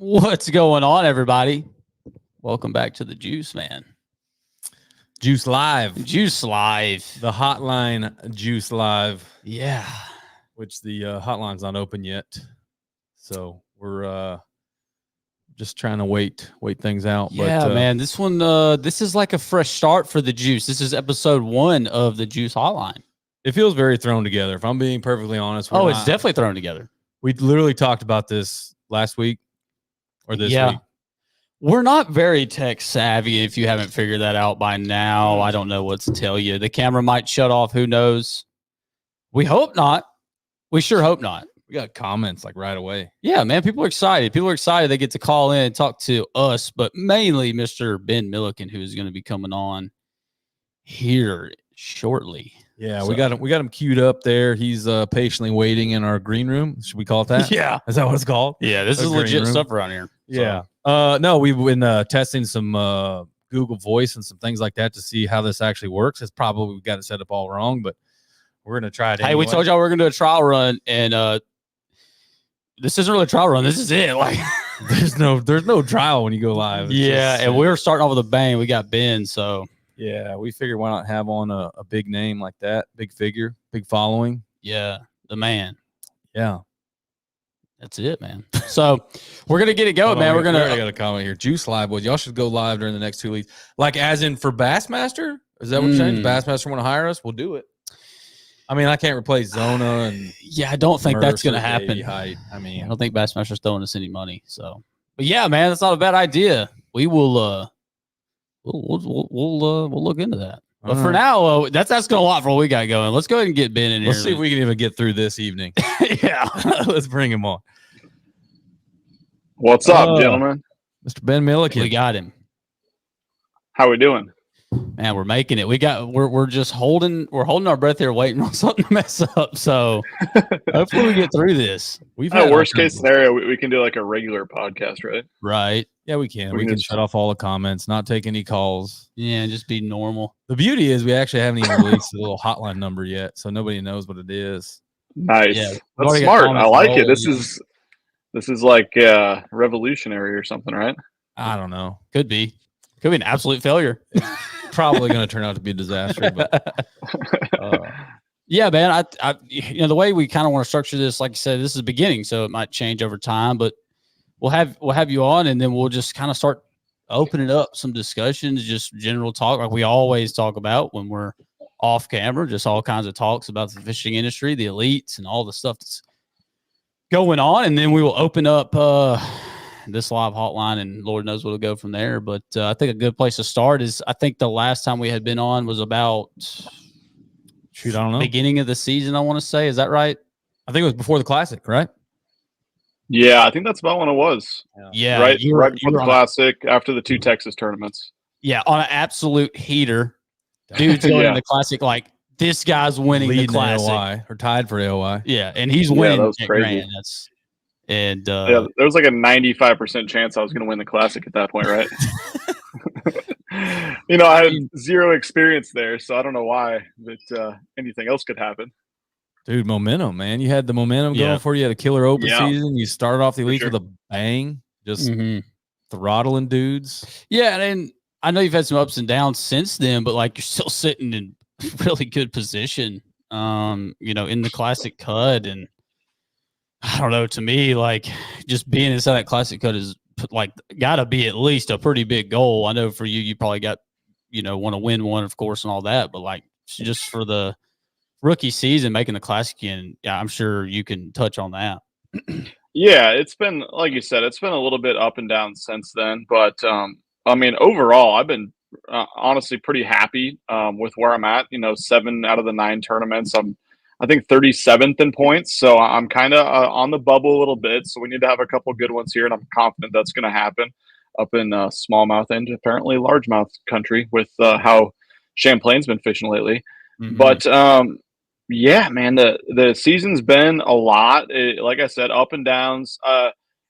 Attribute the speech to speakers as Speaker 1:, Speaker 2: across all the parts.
Speaker 1: What's going on, everybody? Welcome back to the Juice, man.
Speaker 2: Juice Live.
Speaker 1: Juice Live.
Speaker 2: The hotline Juice Live.
Speaker 1: Yeah.
Speaker 2: Which the hotline's not open yet. So we're just trying to wait things out.
Speaker 1: Yeah,
Speaker 2: but,
Speaker 1: man. This one, this is like a fresh start for the Juice. This is episode 1 of the Juice Hotline.
Speaker 2: It feels very thrown together, if I'm being perfectly honest.
Speaker 1: It's definitely thrown together.
Speaker 2: We literally talked about this last week or this week.
Speaker 1: We're not very tech savvy. If you haven't figured that out by now, I don't know what to tell you. The camera might shut off. Who knows? We hope not. We sure hope not.
Speaker 2: We got comments like right away.
Speaker 1: Yeah, man. People are excited. People are excited. They get to call in and talk to us, but mainly Mr. Ben Milliken, who is going to be coming on here shortly.
Speaker 2: Yeah, so we got him queued up there. He's patiently waiting in our green room. Should we call it that?
Speaker 1: Yeah.
Speaker 2: Is that what it's called?
Speaker 1: Yeah, this is legit stuff around here.
Speaker 2: Yeah. No, we've been testing some Google Voice and some things like that to see how this actually works. It's probably we got it set up all wrong, but we're gonna try it anyway.
Speaker 1: Hey, we told y'all we are gonna do a trial run, and this isn't really a trial run. This is it. Like
Speaker 2: there's no trial when you go live.
Speaker 1: It's and we're starting off with a bang. We got Ben, so
Speaker 2: yeah, we figured why not have on a big name like that, big figure, big following.
Speaker 1: Yeah, the man.
Speaker 2: Yeah.
Speaker 1: That's it, man. So we're gonna get it going, man.
Speaker 2: I got a comment here. Juice Live, boys. Y'all should go live during the next 2 weeks. Like, as in for Bassmaster? Is that what you're saying? Bassmaster want to hire us? We'll do it. I mean, I can't replace Zona and
Speaker 1: I don't think that's gonna happen.
Speaker 2: I
Speaker 1: don't think Bassmaster's throwing us any money. So, but yeah, man, that's not a bad idea. We will we'll look into that. But for now, that's asking a lot for what we got going. Let's go ahead and get Ben in here.
Speaker 2: Let's see if we can even get through this evening.
Speaker 1: Yeah.
Speaker 2: Let's bring him on.
Speaker 3: What's up, gentlemen?
Speaker 2: Mr. Ben Milliken.
Speaker 1: We got him.
Speaker 3: How we doing?
Speaker 1: Man, we're making it. We're just holding our breath here, waiting on something to mess up. So hopefully we get through this.
Speaker 3: We've had worst case scenario, we can do like a regular podcast, right?
Speaker 1: Right.
Speaker 2: Yeah, we can. We can shut off all the comments, not take any calls.
Speaker 1: Yeah, just be normal.
Speaker 2: The beauty is we actually haven't even released the little hotline number yet, so nobody knows what it is.
Speaker 3: Nice.
Speaker 1: Yeah,
Speaker 3: that's smart. I like it. This is like revolutionary or something, right?
Speaker 2: I don't know.
Speaker 1: Could be an absolute failure.
Speaker 2: It's probably going to turn out to be a disaster. But
Speaker 1: yeah, man. I the way we kind of want to structure this, like I said, this is the beginning, so it might change over time. But we'll have you on, and then we'll just kind of start opening up some discussions, just general talk, like we always talk about when we're off camera, just all kinds of talks about the fishing industry, the elites, and all the stuff that's going on. And then we will open up this live hotline, and Lord knows what'll go from there. But I think a good place to start is, I think the last time we had been on was about
Speaker 2: I don't know,
Speaker 1: beginning of the season, I want to say. Is that right?
Speaker 2: I think it was before the Classic, right?
Speaker 3: Yeah, I think that's about when it was.
Speaker 1: Yeah,
Speaker 3: right before the Classic, after the 2 Texas tournaments.
Speaker 1: Yeah, on an absolute heater. Dude's going in the Classic like this guy's winning the Classic.
Speaker 2: AOI, or tied for AOI.
Speaker 1: Yeah, and he's winning.
Speaker 3: That was crazy.
Speaker 1: There
Speaker 3: was like a 95% chance I was going to win the Classic at that point, right? I had zero experience there, so I don't know why, but anything else could happen.
Speaker 2: Dude, momentum, man. You had the momentum going for you. You had a killer open season. You started off the elite with a bang, just throttling dudes.
Speaker 1: Yeah, and I know you've had some ups and downs since then, but like you're still sitting in really good position, in the Classic cut. And I don't know, to me, like just being inside that Classic cut is like got to be at least a pretty big goal. I know for you probably got, want to win one, of course, and all that, but like just for the rookie season, making the Classic again, I'm sure you can touch on that.
Speaker 3: Yeah, it's been, like you said, it's been a little bit up and down since then, but I mean, overall, I've been honestly pretty happy with where I'm at. 7 out of the 9 tournaments, I think 37th in points, so I'm kind of on the bubble a little bit. So we need to have a couple good ones here, and I'm confident that's going to happen up in smallmouth and apparently largemouth country with how Champlain's been fishing lately. Mm-hmm. But yeah, man, the season's been a lot. Like I said, up and downs.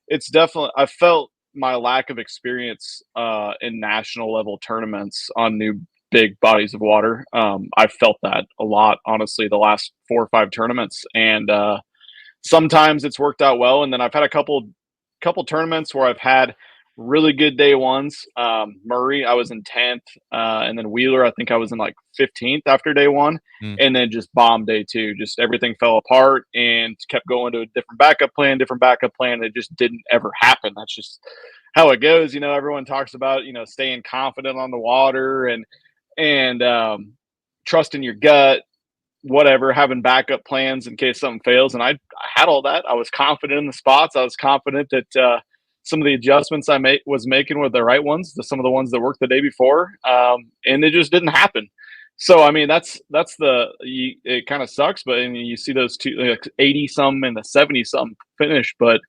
Speaker 3: It's definitely, I felt my lack of experience in national level tournaments on new big bodies of water. I felt that a lot, honestly, the last 4 or 5 tournaments. And sometimes it's worked out well. And then I've had a couple couple tournaments where I've had really good day ones. Murray, I was in 10th, and then Wheeler, I think I was in like 15th after day one, and then just bombed day two. Just everything fell apart and kept going to a different backup plan. It just didn't ever happen. That's just how it goes. Everyone talks about staying confident on the water and trusting your gut, whatever, having backup plans in case something fails. And I had all that. I was confident in the spots. I was confident that some of the adjustments I was making were the right ones, some of the ones that worked the day before, and it just didn't happen. So, I mean, it kind of sucks, but you see those two, like 80 some and the 70 some finish, but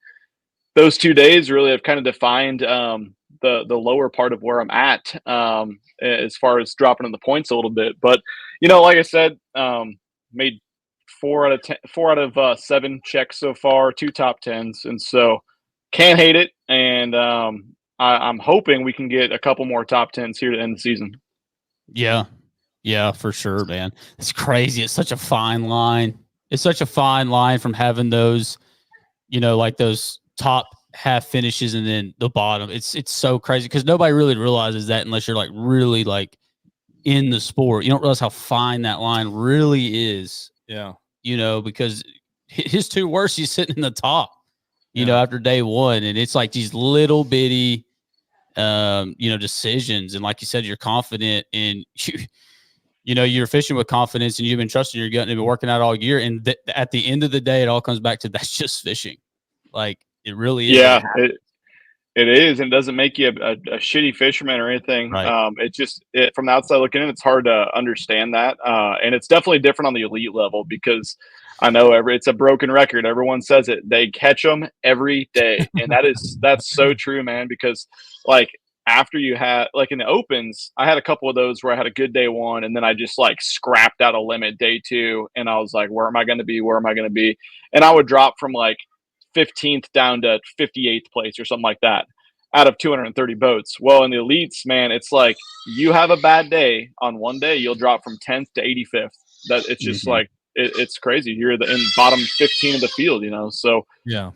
Speaker 3: those 2 days really have kind of defined the lower part of where I'm at as far as dropping in the points a little bit. But like I said, made 4 out of 7 checks so far, 2 top 10s, and so can't hate it. And I'm hoping we can get a couple more top 10s here to end the season.
Speaker 1: Yeah, for sure, man. It's crazy. It's such a fine line. It's such a fine line from having those, like those top half finishes and then the bottom. It's so crazy because nobody really realizes that unless you're like really like in the sport. You don't realize how fine that line really is.
Speaker 2: Yeah.
Speaker 1: Because his 2 worst, he's sitting in the top, after day one. And it's like these little bitty, decisions. And like you said, you're confident in you're fishing with confidence and you've been trusting your gut and you've been working out all year. And at the end of the day, it all comes back to that's just fishing. Like it really is.
Speaker 3: Yeah, it is. And it doesn't make you a shitty fisherman or anything.
Speaker 1: Right.
Speaker 3: From the outside looking in, it's hard to understand that. And it's definitely different on the elite level because I know it's a broken record. Everyone says it. They catch them every day. And that's so true, man, because like after you had like in the opens, I had a couple of those where I had a good day one and then I just like scrapped out a limit day two. And I was like, where am I going to be? Where am I going to be? And I would drop from like 15th down to 58th place or something like that out of 230 boats. Well, in the elites, man, it's like you have a bad day on one day, you'll drop from 10th to 85th. That it's just like it's crazy. You're in bottom 15 of the field, So
Speaker 2: yeah,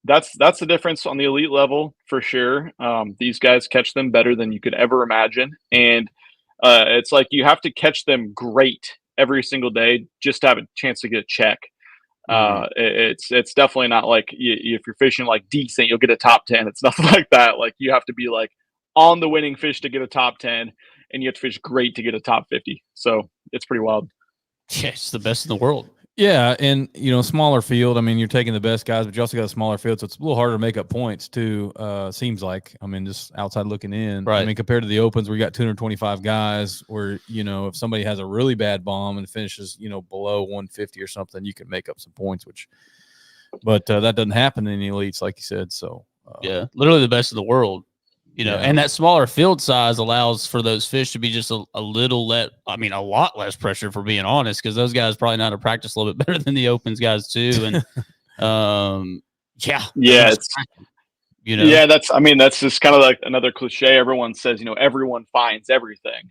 Speaker 3: that's the difference on the elite level for sure. These guys catch them better than you could ever imagine, and it's like you have to catch them great every single day just to have a chance to get a check. It's definitely not like if you're fishing like decent, you'll get a top 10. It's nothing like that. Like you have to be like on the winning fish to get a top 10, and you have to fish great to get a top 50. So it's pretty wild.
Speaker 1: Yeah, it's the best in the world.
Speaker 2: Yeah, and smaller field. I mean, you're taking the best guys, but you also got a smaller field, so it's a little harder to make up points too. Seems like, I mean, just outside looking in.
Speaker 1: Right.
Speaker 2: I mean, compared to the opens, where you got 225 guys, where if somebody has a really bad bomb and finishes below 150 or something, you can make up some points. But that doesn't happen in the elites, like you said. So
Speaker 1: yeah, literally the best in the world. And that smaller field size allows for those fish to be just a little a lot less pressure, for being honest, because those guys probably know how to practice a little bit better than the opens guys too. And
Speaker 3: yeah, that's just kind of like another cliche. Everyone says, everyone finds everything.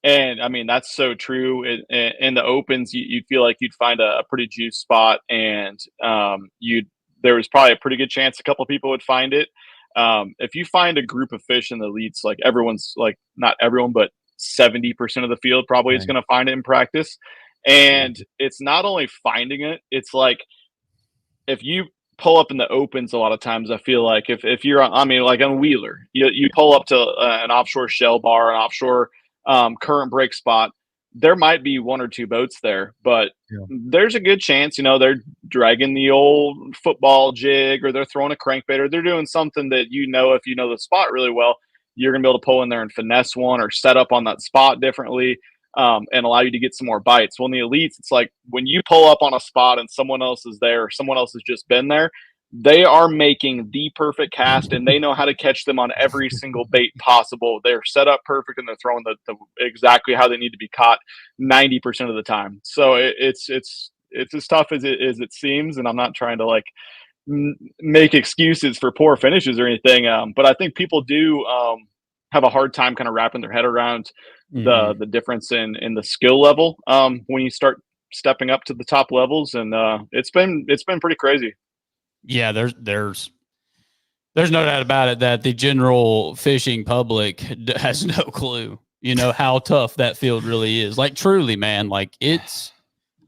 Speaker 3: And I mean, that's so true. In the opens, you'd feel like you'd find a pretty juice spot, and there was probably a pretty good chance a couple of people would find it. If you find a group of fish in the elites, like everyone's like, not everyone, but 70% of the field probably is going to find it in practice. And it's not only finding it, it's like if you pull up in the opens, a lot of times I feel like if you're like on Wheeler, you pull up to an offshore shell bar, an offshore current break spot, there might be 1 or 2 boats there, but there's a good chance, they're dragging the old football jig, or they're throwing a crankbait, or they're doing something that, if you know the spot really well, you're going to be able to pull in there and finesse one or set up on that spot differently, and allow you to get some more bites. Well, in the elites, it's like when you pull up on a spot and someone else is there, or someone else has just been there, they are making the perfect cast, and they know how to catch them on every single bait possible. They're set up perfect, and they're throwing the exactly how they need to be caught 90% of the time. So it's as tough as it seems, and I'm not trying to like make excuses for poor finishes or anything. But I think people do have a hard time kind of wrapping their head around the difference in the skill level when you start stepping up to the top levels, and it's been pretty crazy.
Speaker 1: Yeah, there's There's no doubt about it that the general fishing public has no clue, how tough that field really is. Like, truly, man, like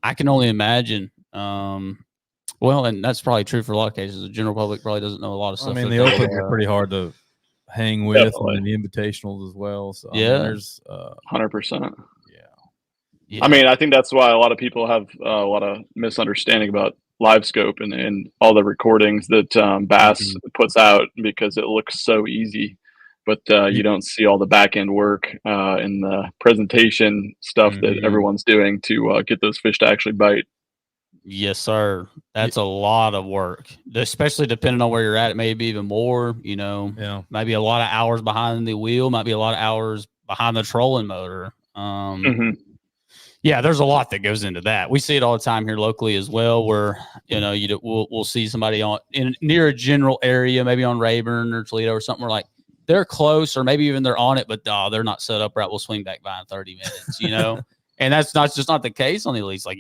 Speaker 1: I can only imagine. Well, and that's probably true for a lot of cases. The general public probably doesn't know a lot of stuff.
Speaker 2: I mean, the Opens are pretty hard to hang with,
Speaker 3: Definitely.
Speaker 2: and the Invitationals as well. So
Speaker 1: Yeah.
Speaker 2: I mean, there's
Speaker 3: 100%.
Speaker 1: Yeah.
Speaker 3: I mean, I think that's why a lot of people have a lot of misunderstanding about live scope and all the recordings that Bass puts out, because it looks so easy, but you don't see all the back end work and the presentation stuff that everyone's doing to get those fish to actually bite.
Speaker 1: Yes, sir. That's a lot of work, especially depending on where you're at. It may be even more, maybe a lot of hours behind the wheel, might be a lot of hours behind the trolling motor. Yeah, there's a lot that goes into that. We see it all the time here locally as well, where we'll see somebody near a general area, maybe on Rayburn or Toledo or something. Where like they're close, or maybe even they're on it, but they're not set up right. We'll swing back by in 30 minutes, and that's just not the case on the elites. Like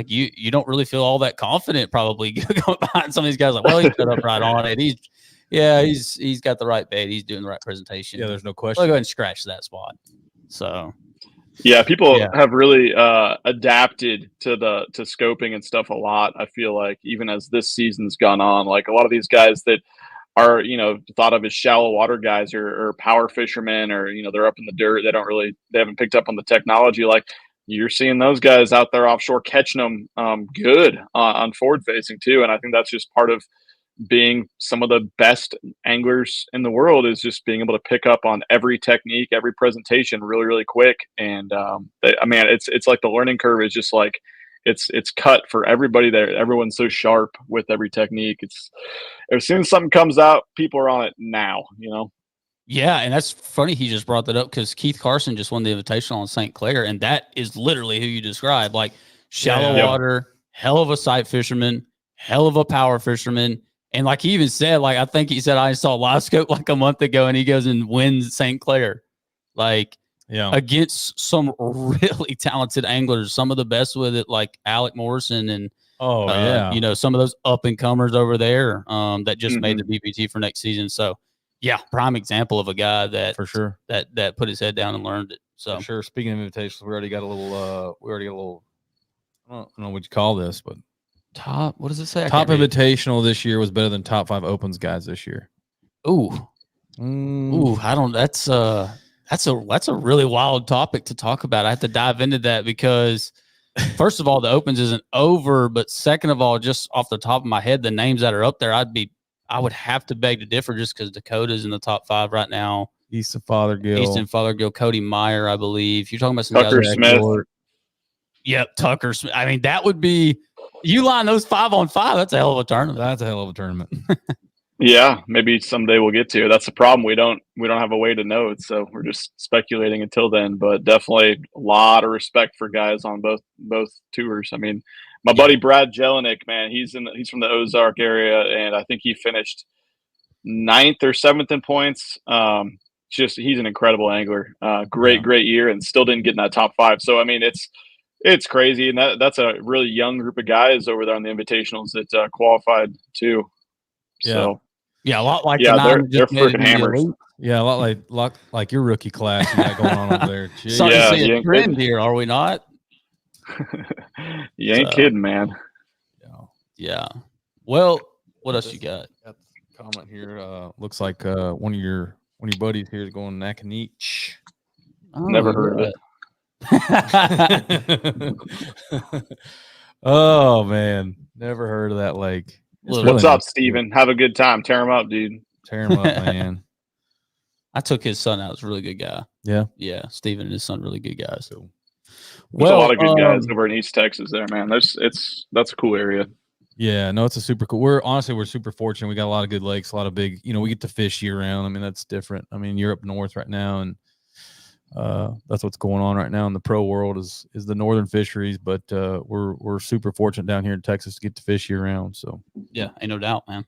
Speaker 1: you don't really feel all that confident probably going behind some of these guys. Like, well, he's set up right on it. He's got the right bait. He's doing the right presentation.
Speaker 2: Yeah, there's no question.
Speaker 1: I'll go ahead and scratch that spot. So.
Speaker 3: Yeah, people have really adapted to scoping and stuff a lot. I feel like even as this season's gone on, like a lot of these guys that are, thought of as shallow water guys or power fishermen, or, they're up in the dirt. They haven't picked up on the technology. Like you're seeing those guys out there offshore catching them good on forward facing too. And I think that's just part of being some of the best anglers in the world, is just being able to pick up on every technique, every presentation really, really quick. And it's like the learning curve is just like it's cut for everybody there. Everyone's so sharp with every technique. It's as soon as something comes out, people are on it now,
Speaker 1: Yeah, and that's funny he just brought that up, because Keith Carson just won the Invitational on St. Clair, and that is literally who you described. Like shallow water, hell of a sight fisherman, hell of a power fisherman. And like he even said, like I think he said, I saw live scope like a month ago, and he goes and wins St. Clair, like against some really talented anglers, some of the best with it, like Alec Morrison and some of those up and comers over there that just made the BPT for next season. So yeah, prime example of a guy that
Speaker 2: for sure
Speaker 1: that put his head down and learned it. So
Speaker 2: for sure. Speaking of invitations, we already got a little. I don't know what you call this, but.
Speaker 1: What does it say?
Speaker 2: Top Invitational this year was better than top 5 Opens guys this year.
Speaker 1: Ooh, I don't. That's a really wild topic to talk about. I have to dive into that because, first of all, the Opens isn't over, but second of all, just off the top of my head, the names that are up there, I would have to beg to differ, just because Dakota's in the top 5 right now.
Speaker 2: Easton Fothergill,
Speaker 1: Cody Meyer, I believe. You're talking about some
Speaker 3: Tucker
Speaker 1: guys.
Speaker 3: Smith.
Speaker 1: Yep, Tucker Smith. I mean, that would be. You line those 5-on-5. That's a hell of a tournament.
Speaker 3: Yeah, maybe someday we'll get to. That's the problem. We don't have a way to know it, so we're just speculating until then. But definitely a lot of respect for guys on both tours. I mean, my buddy Brad Jelinek, man, he's from the Ozark area, and I think he finished 9th or 7th in points. He's an incredible angler. Great year, and still didn't get in that top 5. So I mean, it's crazy, and that's a really young group of guys over there on the Invitationals that qualified too. So
Speaker 1: a lot like
Speaker 3: they're freaking hammers.
Speaker 2: Yeah, a lot like your rookie class you got going on over there.
Speaker 1: Starting to see a trend here, are we not?
Speaker 3: You ain't kidding, man.
Speaker 1: Yeah. Well, what else you got?
Speaker 2: Got a comment here. Looks like one of your buddies here is going Nakaniche.
Speaker 3: Never heard of it.
Speaker 2: Oh man, never heard of that lake.
Speaker 3: What's up, Steven? Have a good time. Tear him up, dude.
Speaker 2: Tear him up, man.
Speaker 1: I took his son out. He's a really good guy. Yeah. Steven and his son, really good guys.
Speaker 3: There's a lot of good guys over in East Texas there, man. That's a cool area.
Speaker 2: Yeah, no, it's a super cool. We're super fortunate. We got a lot of good lakes, a lot of big. We get to fish year round. I mean, that's different. I mean, you're up north right now, and that's what's going on right now in the pro world is the northern fisheries, but we're super fortunate down here in Texas to get to fish year round. So
Speaker 1: yeah, ain't no doubt, man.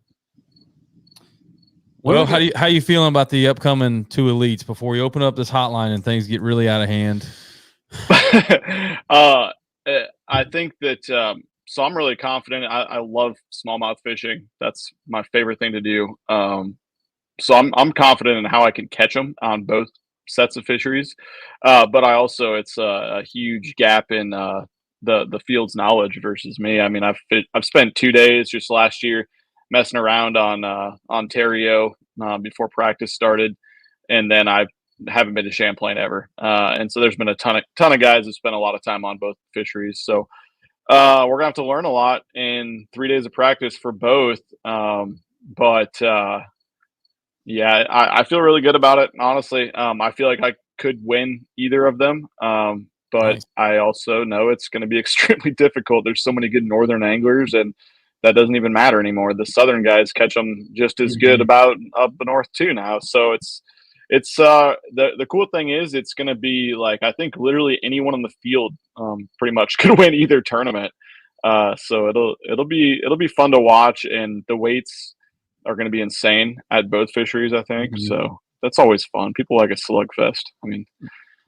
Speaker 2: Well, how you feeling about the upcoming 2 elites before we open up this hotline and things get really out of hand?
Speaker 3: I think that so I'm really confident. I love smallmouth fishing. That's my favorite thing to do. So I'm confident in how I can catch them on both sets of fisheries. But I also it's a huge gap in the field's knowledge versus me. I mean, I've spent 2 days just last year messing around on Ontario before practice started, and then I haven't been to Champlain ever. And so there's been a ton of guys that spent a lot of time on both fisheries. So we're gonna have to learn a lot in 3 days of practice for both. But yeah, I feel really good about it. Honestly, I feel like I could win either of them. But
Speaker 2: Nice.
Speaker 3: I also know it's going to be extremely difficult. There's so many good northern anglers, and that doesn't even matter anymore. The southern guys catch them just as good about up north too now. So it's the cool thing is it's going to be like I think literally anyone on the field pretty much could win either tournament. So it'll be fun to watch, and the weights are going to be insane at both fisheries, I think.
Speaker 1: Mhm.
Speaker 3: So that's always fun. People like a slugfest. I mean,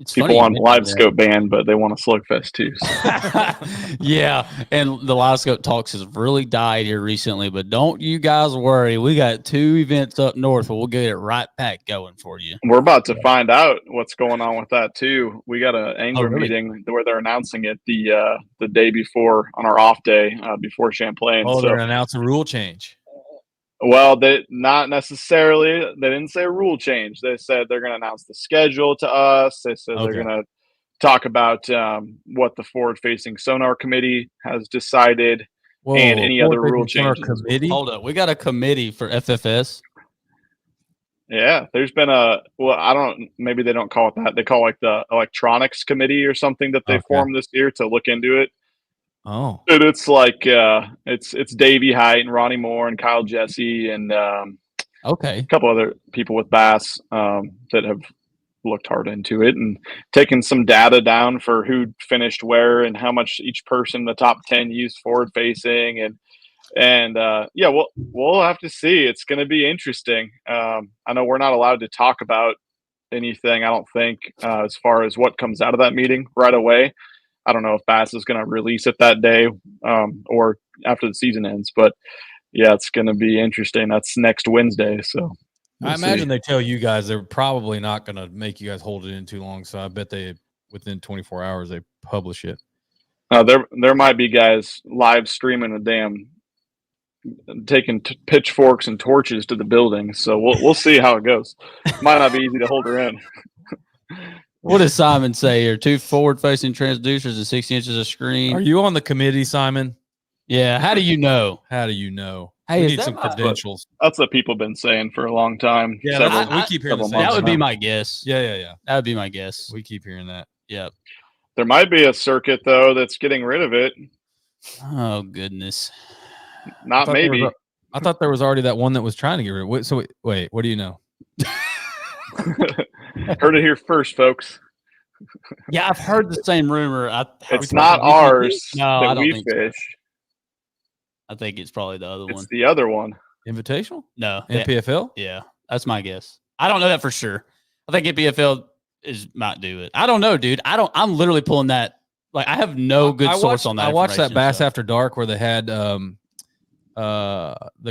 Speaker 1: It's
Speaker 3: people
Speaker 1: funny you
Speaker 3: want
Speaker 1: mention
Speaker 3: live
Speaker 1: that.
Speaker 3: scope band, but they want a slugfest too. So.
Speaker 1: Yeah, and the live scope talks has really died here recently, but don't you guys worry. We got 2 events up north, but we'll get it right back going for you.
Speaker 3: We're about to find out what's going on with that too. We got an angler
Speaker 1: really?
Speaker 3: meeting where they're announcing it the day before on our off day before Champlain.
Speaker 2: Oh,
Speaker 3: So
Speaker 2: they're going to announce a rule change.
Speaker 3: well, they not necessarily. They didn't say a rule change. They said they're going to announce the schedule to us. They said they're
Speaker 2: Okay.
Speaker 3: going to talk about what the forward-facing sonar committee has decided and any other rule changes.
Speaker 2: Committee?
Speaker 1: Hold up, we got a committee for FFS.
Speaker 3: Yeah, there's been I don't, maybe they don't call it that. They call it like the electronics committee or something that they
Speaker 2: Okay.
Speaker 3: formed this year to look into it.
Speaker 2: Oh,
Speaker 3: And it's like it's Davey Height and Ronnie Moore and Kyle Jesse and
Speaker 1: Okay.
Speaker 3: a couple other people with Bass that have looked hard into it and taken some data down for who finished where and how much each person in the top 10 used forward facing and yeah, we'll have to see. It's going to be interesting. I know we're not allowed to talk about anything, I don't think, as far as what comes out of that meeting right away. I don't know if Bass is going to release it that day or after the season ends, but yeah, it's going to be interesting. That's next Wednesday, so
Speaker 2: I imagine they tell you guys they're probably not going to make you guys hold it in too long. So I bet they within 24 hours they publish it.
Speaker 3: there might be guys live streaming a damn taking pitchforks and torches to the building. So we'll see how it goes. Might not be easy to hold her in.
Speaker 1: What does Simon say here? 2 forward-facing transducers and 60 inches of screen.
Speaker 2: Are you on the committee, Simon?
Speaker 1: Yeah. How do you know?
Speaker 2: How do you know?
Speaker 1: Hey,
Speaker 2: we
Speaker 1: is
Speaker 2: need
Speaker 1: that
Speaker 2: some
Speaker 1: my-
Speaker 2: credentials.
Speaker 3: That's what people have been saying for a long time.
Speaker 2: Yeah,
Speaker 3: Several-
Speaker 2: we keep hearing the
Speaker 3: several
Speaker 2: same.
Speaker 3: months
Speaker 1: That would be
Speaker 3: now.
Speaker 1: my guess.
Speaker 2: Yeah.
Speaker 1: That would be my guess.
Speaker 2: We keep hearing that.
Speaker 1: Yeah.
Speaker 3: There might be a circuit though that's getting rid of it.
Speaker 1: Oh goodness.
Speaker 3: Not maybe.
Speaker 2: I thought there was already that one that was trying to get rid of it. So wait, what do you know?
Speaker 3: Heard it here first, folks.
Speaker 1: Yeah, I've heard the same rumor.
Speaker 3: It's not ours
Speaker 1: No, I
Speaker 3: that
Speaker 1: don't
Speaker 3: we
Speaker 1: think so.
Speaker 3: fish.
Speaker 1: I think it's probably the other
Speaker 3: It's
Speaker 1: one.
Speaker 3: the other one.
Speaker 2: Invitational?
Speaker 1: No. Yeah,
Speaker 2: NPFL?
Speaker 1: yeah, that's my guess. I don't know that for sure. I think NPFL might do it. I don't know, dude. I'm literally pulling that. Like, I have no good source on that.
Speaker 2: I watched that
Speaker 1: information,
Speaker 2: Bass
Speaker 1: so.
Speaker 2: After Dark where they had the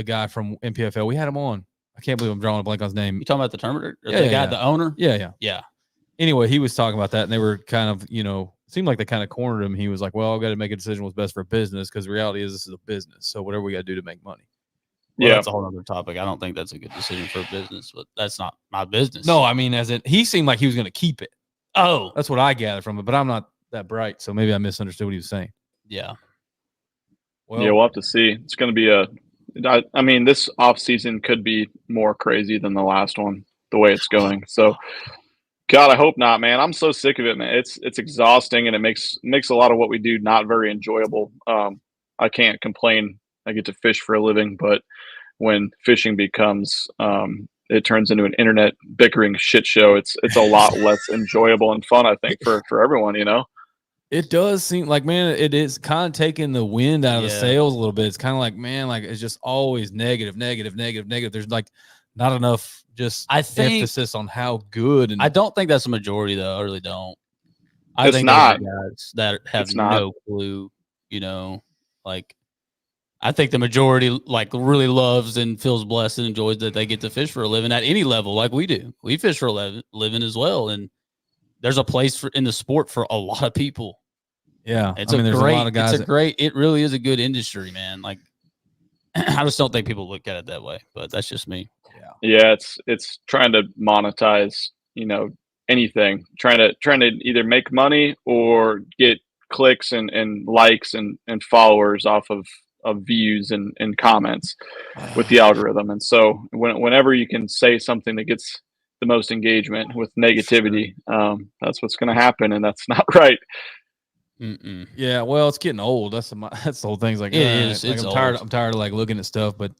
Speaker 2: guy from NPFL. We had him on. I can't believe I'm drawing a blank on his name.
Speaker 1: You talking about the Terminator? Or
Speaker 2: Yeah,
Speaker 1: the
Speaker 2: yeah,
Speaker 1: guy,
Speaker 2: yeah.
Speaker 1: the owner?
Speaker 2: Yeah.
Speaker 1: Yeah.
Speaker 2: Anyway, he was talking about that, and they were kind of, seemed like they kind of cornered him. He was like, well, I've got to make a decision what's best for business because the reality is this is a business. So whatever we got to do to make money.
Speaker 1: Well,
Speaker 3: Yeah.
Speaker 1: that's a whole other topic. I don't think that's a good decision for business, but that's not my business.
Speaker 2: No, I mean, he seemed like he was going to keep it.
Speaker 1: Oh,
Speaker 2: That's what I gathered from it, but I'm not that bright, so maybe I misunderstood what he was saying.
Speaker 1: yeah.
Speaker 2: Well,
Speaker 3: Yeah, we'll have to see. It's going to be I mean, this off season could be more crazy than the last one, the way it's going. So, God, I hope not, man. I'm so sick of it, man. It's exhausting, and it makes a lot of what we do not very enjoyable. I can't complain. I get to fish for a living, but when fishing becomes it turns into an internet bickering shit show, it's a lot less enjoyable and fun, I think, for everyone,
Speaker 2: it does seem like, man, it is kind of taking the wind out of the
Speaker 1: Yeah.
Speaker 2: sails a little bit. It's kind of like, man, like it's just always negative. There's like not enough
Speaker 1: I think
Speaker 2: emphasis on how good. And
Speaker 1: I don't think that's a majority, though. I really don't. I
Speaker 3: It's
Speaker 1: think
Speaker 3: not.
Speaker 1: those are guys that have
Speaker 3: It's not.
Speaker 1: no clue, Like, I think the majority like really loves and feels blessed and enjoys that they get to fish for a living at any level, like we do. We fish for a living as well, and there's a place in the sport for a lot of people.
Speaker 2: Yeah,
Speaker 1: It's
Speaker 2: there's a lot of guys.
Speaker 1: It really is a good industry, man. Like, I just don't think people look at it that way, but that's just me.
Speaker 3: Yeah, it's trying to monetize, anything. Trying to either make money or get clicks and likes and followers off of views and comments with the algorithm. And so whenever you can say something that gets the most engagement with negativity, that's what's going to happen, and that's not right.
Speaker 2: Yeah, well, it's getting old. That's the whole thing. Like,
Speaker 1: it is.
Speaker 2: Like, I'm tired of like looking at stuff, but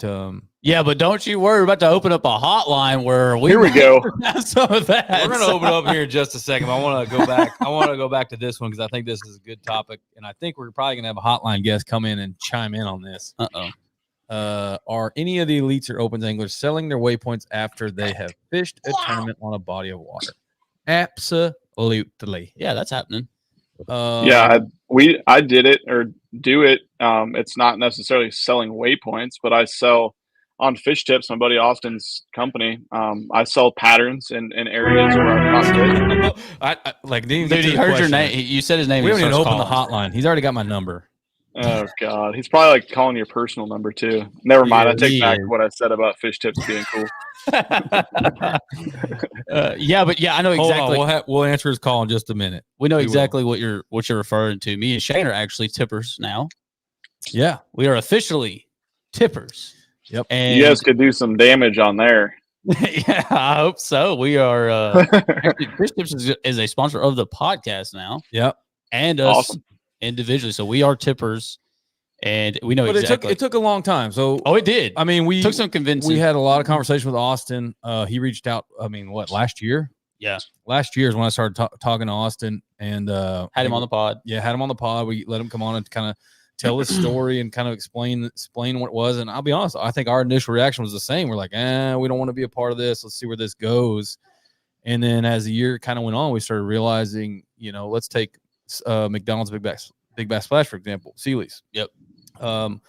Speaker 1: yeah, but don't you worry. We're about to open up a hotline where
Speaker 3: here we go.
Speaker 2: Some of that. We're going to open up here in just a second. I want to go back. I want to go back to this one because I think this is a good topic, and I think we're probably going to have a hotline guest come in and chime in on this. Are any of the elites or opens anglers selling their waypoints after they have fished a tournament on a body of water? Absolutely.
Speaker 1: Yeah, that's happening.
Speaker 3: I did it or do it. It's not necessarily selling waypoints, but I sell on Fish Tips, my buddy Austin's company. I sell patterns in areas where I'm not
Speaker 2: good.
Speaker 1: Dude, he heard your name. You said his name.
Speaker 2: We don't even open the hotline. He's already got my number.
Speaker 3: Oh God, he's probably like calling your personal number too. Never mind. I take back what I said about Fish Tips being cool.
Speaker 1: Yeah, but I know exactly.
Speaker 2: Hold on, we'll answer his call in just a minute.
Speaker 1: We know exactly what you're referring to. Me and Shane are actually tippers now.
Speaker 2: Yeah,
Speaker 1: we are officially tippers.
Speaker 2: Yep,
Speaker 3: and you guys could do some damage on there.
Speaker 1: Yeah, I hope so. We are. Fish Tips is a sponsor of the podcast now.
Speaker 2: Yep,
Speaker 1: and us individually. So we are tippers. And we know exactly.
Speaker 2: It took a long time. So
Speaker 1: it did.
Speaker 2: I mean, we
Speaker 1: took some convincing.
Speaker 2: We had a lot of conversation with Austin. He reached out. I mean, last year?
Speaker 1: Yeah,
Speaker 2: last year is when I started talking to Austin and
Speaker 1: had him on the pod.
Speaker 2: Yeah, had him on the pod. We let him come on and kind of tell his story and kind of explain what it was. And I'll be honest, I think our initial reaction was the same. We're like, we don't want to be a part of this. Let's see where this goes. And then as the year kind of went on, we started realizing, let's take McDonald's Big Bass Splash, for example, Sealy's.
Speaker 1: Yep.
Speaker 2: Wyatt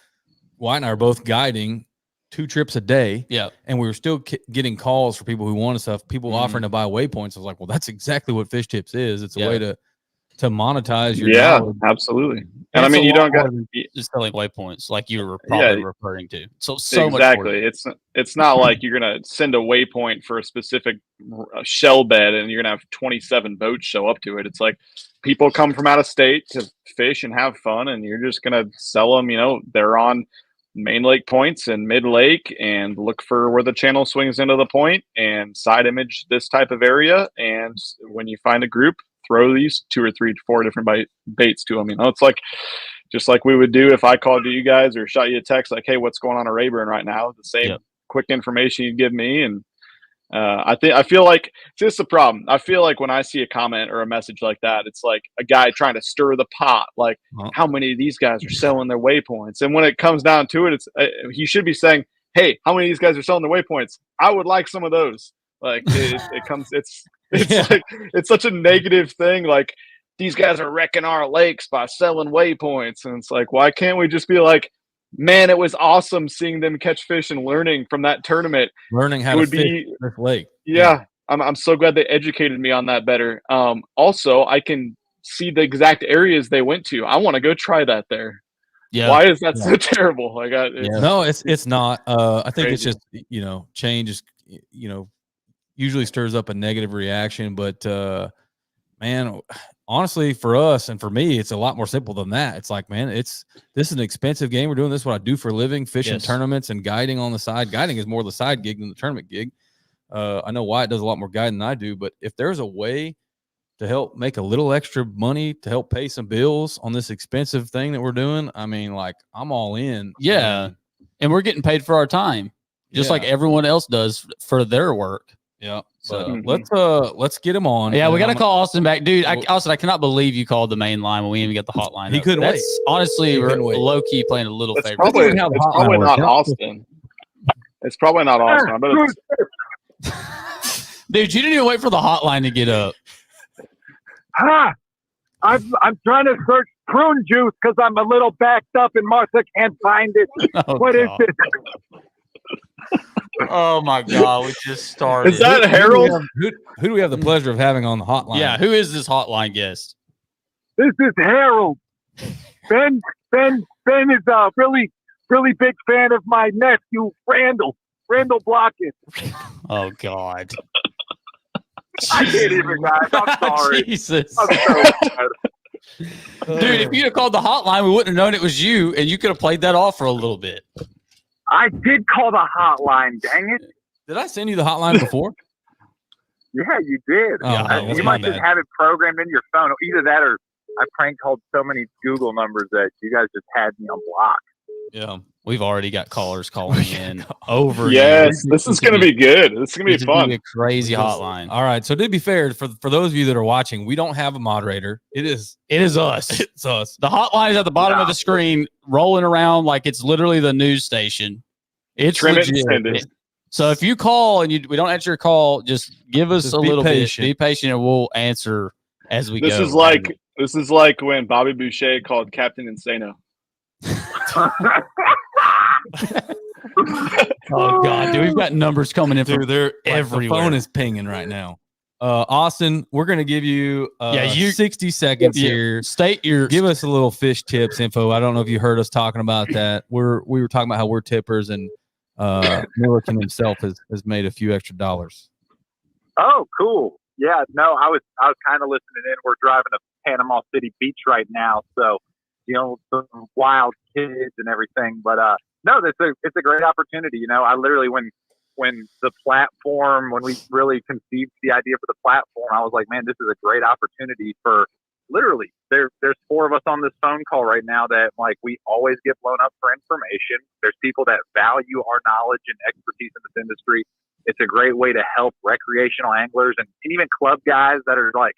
Speaker 2: and I are both guiding 2 trips a day.
Speaker 1: Yeah.
Speaker 2: And we were still getting calls for people who wanted stuff, people offering to buy waypoints. I was like, well, that's exactly what Fish Tips is. It's a way to monetize your knowledge.
Speaker 3: Absolutely. And I mean, you don't got
Speaker 1: just selling waypoints like you were probably referring to. So
Speaker 3: exactly. It's not like you're going to send a waypoint for a specific shell bed and you're going to have 27 boats show up to it. It's like people come from out of state to fish and have fun, and you're just going to sell them. They're on main lake points and mid lake, and look for where the channel swings into the point and side image this type of area. And when you find a group, throw these 2 or 3 to 4 different baits to them. It's like just like we would do if I called you guys or shot you a text like, hey, what's going on at Rayburn right now? The same quick information you'd give me. And I feel like this is the problem. I feel like when I see a comment or a message like that, it's like a guy trying to stir the pot. Like, how many of these guys are selling their waypoints? And when it comes down to it, it's he should be saying, hey, how many of these guys are selling their waypoints? I would like some of those. Like it's like it's such a negative thing. Like, these guys are wrecking our lakes by selling waypoints, and it's like, why can't we just be like, man, it was awesome seeing them catch fish and learning from that tournament.
Speaker 2: Learning how to fish this lake.
Speaker 3: Yeah, I'm so glad they educated me on that better. Also, I can see the exact areas they went to. I want to go try that there.
Speaker 1: Yeah.
Speaker 3: Why is that so terrible? Like,
Speaker 2: no, it's not. I think it's just change is usually stirs up a negative reaction, but man, honestly, for us and for me, it's a lot more simple than that. It's like, man, this is an expensive game. We're doing this, what I do for a living, fishing tournaments and guiding on the side. Guiding is more the side gig than the tournament gig. I know Wyatt does a lot more guiding than I do, but if there's a way to help make a little extra money to help pay some bills on this expensive thing that we're doing, I mean, like, I'm all in.
Speaker 1: Yeah. And we're getting paid for our time, just like everyone else does for their work.
Speaker 2: Yeah. So let's get him on.
Speaker 1: Yeah, we got to call Austin back, dude. Austin, I cannot believe you called the main line when we didn't even get the hotline.
Speaker 2: He couldn't wait.
Speaker 1: Honestly, we're low key playing a little favor.
Speaker 3: It's probably not Austin. It's probably not Austin. I bet it's...
Speaker 1: Dude, you didn't even wait for the hotline to get up.
Speaker 4: I'm trying to search prune juice because I'm a little backed up and Martha can't find it.
Speaker 1: Oh,
Speaker 4: What is
Speaker 1: God.
Speaker 4: it?
Speaker 1: Oh my God, we just started.
Speaker 3: Is that Harold?
Speaker 2: Who do we have the pleasure of having on the hotline?
Speaker 1: Yeah, who is this hotline guest?
Speaker 4: This is Harold. Ben is a really big fan of my nephew, Randall Blockett.
Speaker 1: Oh God.
Speaker 4: I can't even, guys. I'm sorry.
Speaker 1: Jesus.
Speaker 4: I'm so bad.
Speaker 1: Dude, if you'd have called the hotline, we wouldn't have known it was you, and you could have played that off for a little bit.
Speaker 4: I did call the hotline, dang it.
Speaker 2: Did I send you the hotline before?
Speaker 4: Yeah, you did.
Speaker 2: Oh, that's
Speaker 4: You
Speaker 2: my
Speaker 4: might just
Speaker 2: bad.
Speaker 4: have it programmed in your phone. Either that or I prank called so many Google numbers that you guys just had me on block.
Speaker 2: Yeah.
Speaker 1: We've already got callers calling in over.
Speaker 3: Yes, this is going to be good. This is going to be fun.
Speaker 1: A crazy hotline.
Speaker 2: All right. So to be fair, for those of you that are watching, we don't have a moderator. It is
Speaker 1: us.
Speaker 2: It's us.
Speaker 1: The hotline is at the bottom of the screen, rolling around like it's literally the news station. It's
Speaker 3: Trim it and
Speaker 1: legit.
Speaker 3: send it.
Speaker 1: So if you call and we don't answer your call, just give us
Speaker 2: Just
Speaker 1: a
Speaker 2: be
Speaker 1: little
Speaker 2: patient.
Speaker 1: bit. Be patient, and we'll answer as we
Speaker 3: This
Speaker 1: go.
Speaker 3: is like when Bobby Boucher called Captain Insano.
Speaker 1: Oh God, dude, we've got numbers coming in from
Speaker 2: Dude, they're
Speaker 1: everywhere.
Speaker 2: The phone is pinging right now. Austin, we're gonna give you 60 seconds here.
Speaker 1: State your
Speaker 2: Give us a little fish tips info. I don't know if you heard us talking about that. We were talking about how we're tippers, and Milliken himself has made a few extra dollars.
Speaker 4: Oh, cool. Yeah, no, I was kind of listening in. We're driving to Panama City Beach right now, so some wild kids and everything. But no, it's a great opportunity. I literally when the platform, when we really conceived the idea for the platform, I was like, man, this is a great opportunity for literally. There's 4 of us on this phone call right now that like we always get blown up for information. There's people that value our knowledge and expertise in this industry. It's a great way to help recreational anglers and even club guys that are like,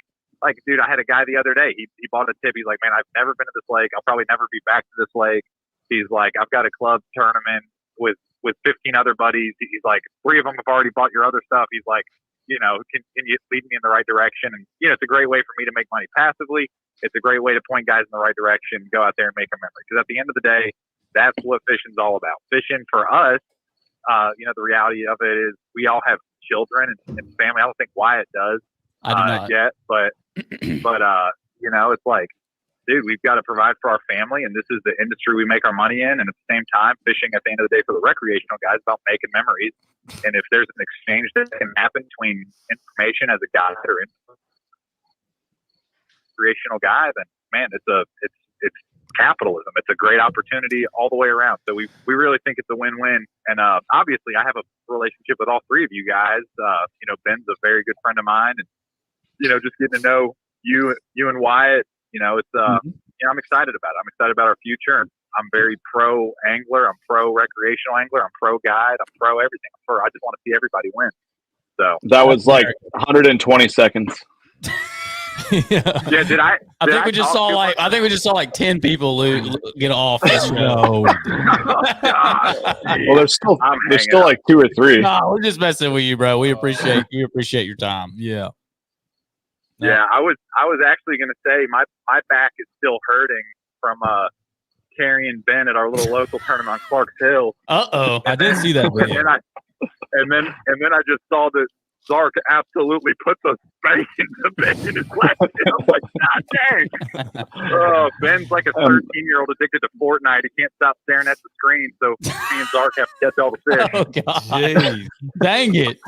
Speaker 4: dude, I had a guy the other day. He bought a tip. He's like, man, I've never been to this lake. I'll probably never be back to this lake. He's like, I've got a club tournament with 15 other buddies. He's like, 3 of them have already bought your other stuff. He's like, can you lead me in the right direction? And, it's a great way for me to make money passively. It's a great way to point guys in the right direction, go out there and make a memory. Because at the end of the day, that's what fishing's all about. Fishing for us, the reality of it is we all have children and family. I don't think Wyatt does.
Speaker 1: I do not
Speaker 4: yet, but it's like, dude, we've got to provide for our family, and this is the industry we make our money in. And at the same time, fishing at the end of the day for the recreational guys is about making memories. And if there's an exchange that can happen between information as a guide or recreational guy, then man, it's capitalism. It's a great opportunity all the way around. So we really think it's a win-win. And obviously, I have a relationship with all 3 of you guys. Ben's a very good friend of mine, and just getting to know you and Wyatt. I'm excited about it. I'm excited about our future. And I'm very pro angler. I'm pro recreational angler. I'm pro guide. I'm pro everything. I just want to see everybody win. So
Speaker 3: that was like 120 seconds.
Speaker 4: Yeah. Did I?
Speaker 1: I think we just saw like 10 people get off this show.
Speaker 2: No.
Speaker 3: Well, there's still like 2 or 3.
Speaker 1: No, we're just messing with you, bro. We appreciate your time.
Speaker 2: Yeah.
Speaker 4: Yeah, I was actually going to say my back is still hurting from carrying Ben at our little local tournament on Clark's Hill.
Speaker 2: I didn't see that video.
Speaker 4: And then I just saw that Zark absolutely put the spank into Ben in his left. I'm like, God dang. Ben's like a 13-year-old addicted to Fortnite. He can't stop staring at the screen, so me and Zark have to catch all the fish.
Speaker 1: Oh God!
Speaker 2: Jeez.
Speaker 1: Dang it!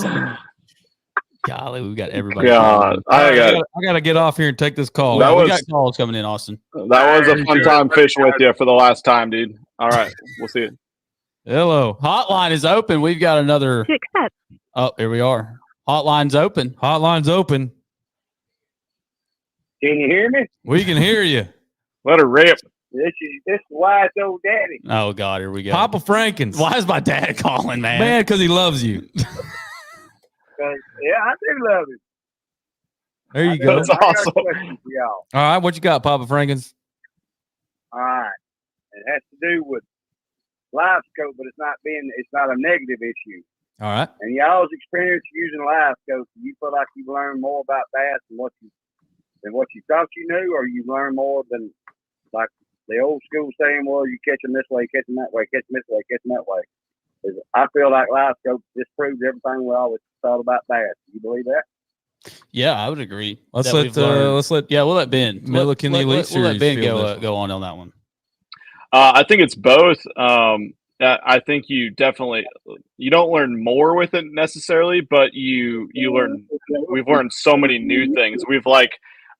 Speaker 1: Golly, we got everybody.
Speaker 3: God,
Speaker 2: I gotta get off here and take this call.
Speaker 3: That
Speaker 1: we
Speaker 3: was-
Speaker 1: got calls coming in, Austin.
Speaker 3: That was a fun time fishing with you for the last time, dude. All right, we'll see you.
Speaker 2: Hello.
Speaker 1: Hotline is open. We've got another.
Speaker 5: Accept.
Speaker 1: Oh, here we are. Hotline's open.
Speaker 2: Hotline's open.
Speaker 6: Can you hear me?
Speaker 2: We can hear you.
Speaker 3: Let her rip.
Speaker 6: This is Wyatt's old daddy.
Speaker 1: Oh God, here we go.
Speaker 2: Papa Frankens.
Speaker 1: Why is my dad calling, man?
Speaker 2: Man, because he loves you.
Speaker 6: Yeah, I do love it.
Speaker 2: There you go.
Speaker 3: That's
Speaker 6: I got a
Speaker 3: awesome.
Speaker 6: question for y'all.
Speaker 2: All right, what you got, Papa Frankens?
Speaker 6: All right. It has to do with live scope, but it's not a negative issue.
Speaker 2: All right.
Speaker 6: And y'all's experience using live scope, do you feel like you've learned more about bass than what you thought you knew, or you learned more than like the old school saying, well, you catch them this way, catch them that way, catch them this way, catch them that way. I feel like live scope disproves everything we always thought about bass. You believe that?
Speaker 1: Yeah, I would agree.
Speaker 2: Let's
Speaker 1: that we've learned.
Speaker 2: let
Speaker 1: Yeah, we'll let Ben
Speaker 2: Milliken Elite
Speaker 1: we'll let
Speaker 2: Series
Speaker 1: Ben
Speaker 2: field
Speaker 1: go on that one.
Speaker 3: I think it's both. I think you don't learn more with it necessarily, but you learn. We've learned so many new things. We've like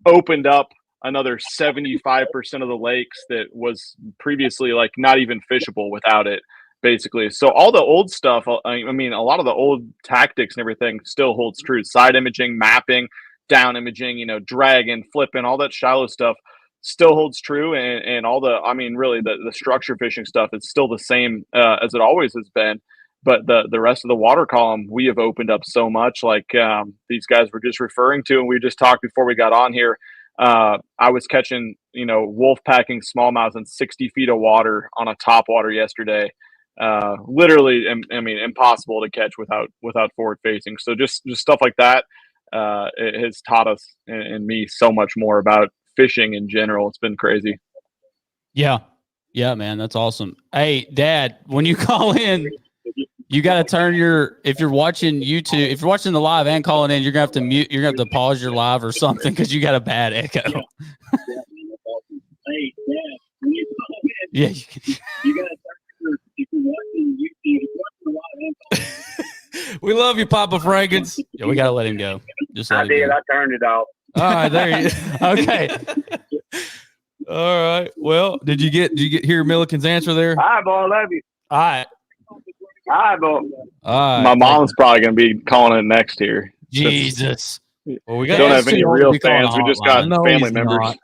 Speaker 3: opened up another 75% of the lakes that was previously like not even fishable without it, basically. So all the old stuff, I mean, a lot of the old tactics and everything still holds true. Side imaging, mapping, down imaging, dragging, flipping, all that shallow stuff still holds true. And all the, I mean, really the structure fishing stuff is still the same as it always has been. But the rest of the water column, we have opened up so much, like these guys were just referring to, and we just talked before we got on here. I was catching, wolf packing smallmouth in 60 feet of water on a top water yesterday. Literally, I mean, impossible to catch without forward facing. So just stuff like that, it has taught us and me so much more about fishing in general. It's been crazy.
Speaker 1: Yeah, man, that's awesome. Hey, Dad, when you call in, you got to turn if you're watching YouTube, if you're watching the live and calling in, you're gonna have to mute. You're gonna have to pause your live or something because you got a bad echo.
Speaker 6: Hey, yeah, when you call in,
Speaker 1: Yeah,
Speaker 6: you got to if you're watching YouTube, watching a lot of
Speaker 2: We love you, Papa Frankens.
Speaker 1: yeah, we got to let him go. Just let
Speaker 6: I
Speaker 1: him
Speaker 6: did.
Speaker 1: go.
Speaker 6: I turned it off.
Speaker 2: All right, there you
Speaker 1: Okay.
Speaker 2: All right. Well, did you hear Milliken's answer there?
Speaker 6: All right, boy. I love you.
Speaker 1: All right.
Speaker 6: All right, boy.
Speaker 2: All right.
Speaker 3: My mom's probably going to be calling it next here.
Speaker 1: Jesus.
Speaker 2: Well, we
Speaker 3: We
Speaker 2: got
Speaker 3: don't
Speaker 1: Dad's
Speaker 3: have any
Speaker 1: too old
Speaker 3: real
Speaker 1: to be calling
Speaker 3: fans.
Speaker 1: a
Speaker 3: We just
Speaker 1: hotline.
Speaker 3: got
Speaker 2: No,
Speaker 3: family
Speaker 2: he's
Speaker 3: members.
Speaker 2: not.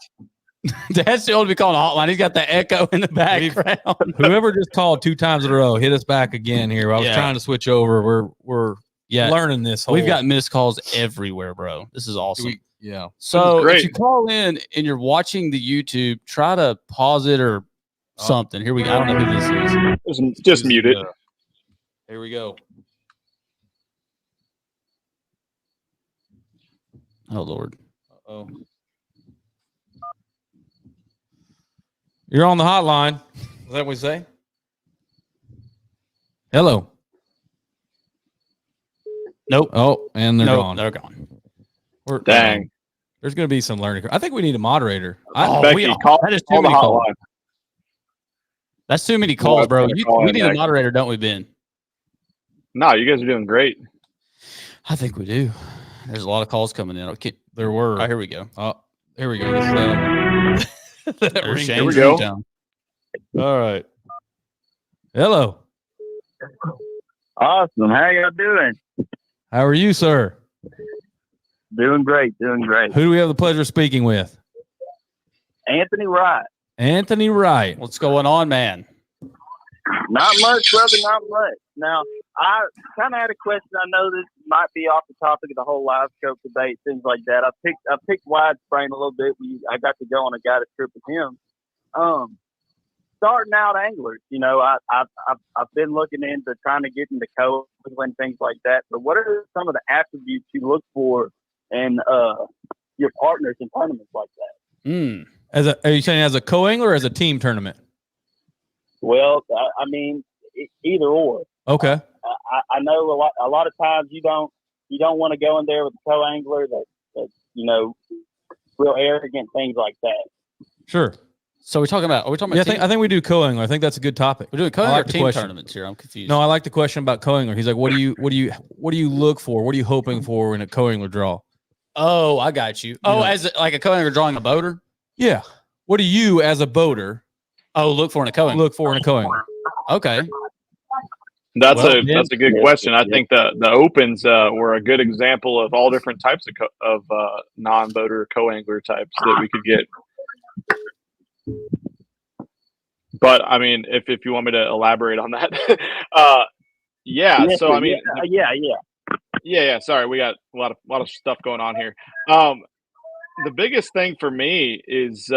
Speaker 1: Dad's too old to be calling a hotline. He's got the echo in the background.
Speaker 2: Whoever just called 2 times in a row, hit us back again here. I was
Speaker 1: Yeah.
Speaker 2: trying to switch over. We're learning this.
Speaker 1: We've got missed calls everywhere, bro. This is awesome.
Speaker 2: yeah.
Speaker 1: So
Speaker 3: great.
Speaker 1: if you call in and you're watching the YouTube, try to pause it or something. Here we go. I don't know who this is.
Speaker 3: Just mute it.
Speaker 2: Here we go.
Speaker 1: Oh, Lord.
Speaker 2: Oh. You're on the hotline. Is that what we say? Hello.
Speaker 1: Nope.
Speaker 2: Oh, and they're gone.
Speaker 1: They're gone.
Speaker 3: Dang.
Speaker 2: There's going to be some learning. I think we need a moderator.
Speaker 3: Becky, call
Speaker 1: that is too
Speaker 3: on the
Speaker 1: many calls.
Speaker 3: hotline.
Speaker 1: That's too many calls, bro.
Speaker 3: I'm gonna call
Speaker 1: We
Speaker 3: in
Speaker 1: need a
Speaker 3: next.
Speaker 1: moderator, don't we, Ben?
Speaker 3: No, you guys are doing great.
Speaker 1: I think we do. There's a lot of calls coming in. Okay.
Speaker 2: There were.
Speaker 1: Oh, here we go.
Speaker 2: Oh, here we go. This is that
Speaker 1: There's
Speaker 2: ring.
Speaker 1: Shane's
Speaker 3: Here we go.
Speaker 1: ringtone.
Speaker 2: All right. Hello.
Speaker 6: Awesome. How y'all doing?
Speaker 2: How are you, sir?
Speaker 6: Doing great. Doing great.
Speaker 2: Who do we have the pleasure of speaking with?
Speaker 6: Anthony Wright.
Speaker 2: Anthony Wright.
Speaker 1: What's going on, man?
Speaker 6: Not much, brother. Not much. Now, I kind of had a question. I know this might be off the topic of the whole live scope debate, things like that. I picked wide frame a little bit. I got to go on a guided trip with him. Starting out anglers, I've been looking into trying to get into codes and things like that. But what are some of the attributes you look for in your partners in tournaments like that?
Speaker 2: Are you saying as a co-angler or as a team tournament?
Speaker 6: Well, I mean, either or.
Speaker 2: Okay.
Speaker 6: I know a lot of times you don't want to go in there with a co-angler that's real arrogant, things like that.
Speaker 2: Sure.
Speaker 1: So are we talking about
Speaker 2: Yeah,
Speaker 1: team?
Speaker 2: I think we do co-angler. I think that's a good topic.
Speaker 1: We're doing co-angler
Speaker 2: I like the
Speaker 1: team
Speaker 2: question.
Speaker 1: tournaments here. I'm confused.
Speaker 2: No, I like the question about co-angler. He's like, what do you look for? What are you hoping for in a co-angler draw?
Speaker 1: Oh, I got you. Oh, as like a co-angler drawing a boater?
Speaker 2: Yeah. What do you as a boater
Speaker 1: look for in a co-angler?
Speaker 2: look for in a co-angler?
Speaker 1: Okay.
Speaker 3: That's
Speaker 1: Well,
Speaker 3: a good question. I think the opens were a good example of all different types of non-boater co-angler types that we could get. But I mean, if you want me to elaborate on that, yeah. So I mean, yeah. Sorry, we got a lot of stuff going on here. The biggest thing for me is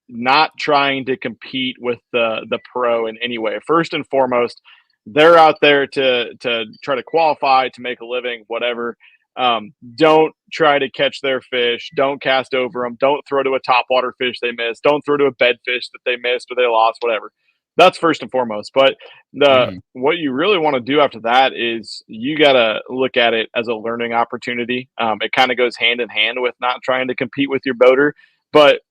Speaker 3: not trying to compete with the pro in any way. First and foremost, they're out there to try to qualify, to make a living, whatever. Don't try to catch their fish. Don't cast over them. Don't throw to a topwater fish they missed. Don't throw to a bed fish that they missed or they lost, whatever. That's first and foremost. But what you really want to do after that is you got to look at it as a learning opportunity. It kind of goes hand in hand with not trying to compete with your boater. But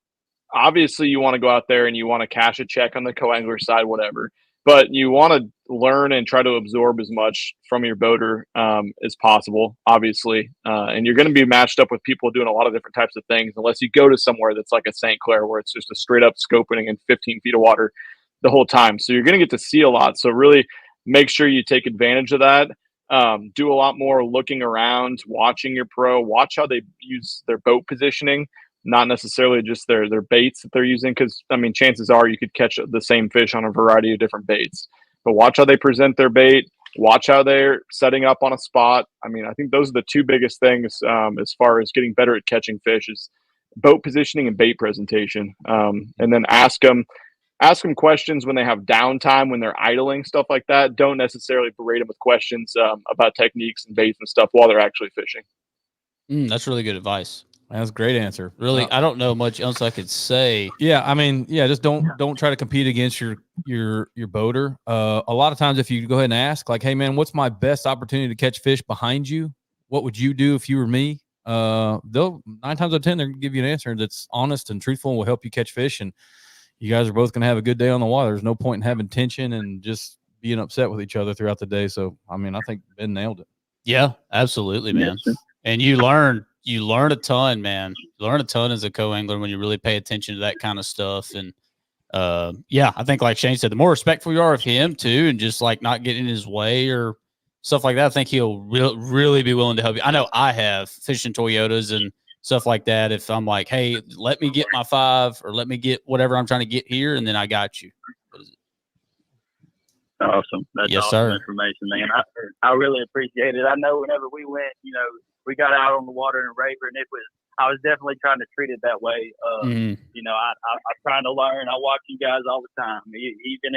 Speaker 3: obviously you want to go out there and you want to cash a check on the co-angler side, whatever. But you want to learn and try to absorb as much from your boater as possible, obviously. And you're going to be matched up with people doing a lot of different types of things, unless you go to somewhere that's like a St. Clair where it's just a straight up scoping in 15 feet of water the whole time. So you're going to get to see a lot. So really make sure you take advantage of that. Do a lot more looking around, watching your pro, watch how they use their boat positioning. Not necessarily just their baits that they're using, because I mean, chances are you could catch the same fish on a variety of different baits. But watch how they present their bait. Watch how they're setting up on a spot. I mean, I think those are the two biggest things as far as getting better at catching fish is boat positioning and bait presentation. And then ask them questions when they have downtime, when they're idling, stuff like that. Don't necessarily berate them with questions about techniques and baits and stuff while they're actually fishing.
Speaker 1: That's really good advice.
Speaker 2: That's a great answer.
Speaker 1: Really, I don't know much else I could say.
Speaker 2: Yeah, I mean, just don't try to compete against your boater. A lot of times, if you go ahead and ask, like, "Hey, man, what's my best opportunity to catch fish behind you? What would you do if you were me?" They'll 9 times out of 10 they're gonna give you an answer that's honest and truthful and will help you catch fish. And you guys are both gonna have a good day on the water. There's no point in having tension and just being upset with each other throughout the day. So, I mean, I think Ben nailed it.
Speaker 1: Yeah, absolutely, man.
Speaker 6: Yes,
Speaker 1: and you learn a ton, man. You learn a ton as a co-angler when you really pay attention to that kind of stuff. And I think like Shane said, the more respectful you are of him too, and just like not getting in his way or stuff like that, I think he'll really be willing to help you. I know I have fishing Toyotas and stuff like that. If I'm like, hey, let me get my 5 or let me get whatever I'm trying to get here, and then I got you.
Speaker 6: awesome. That's
Speaker 1: Yes,
Speaker 6: awesome
Speaker 1: sir.
Speaker 6: information, man. I really appreciate it. I know whenever we went, we got out on the water in Raver, and I was definitely trying to treat it that way. I'm trying to learn. I watch you guys all the time. Even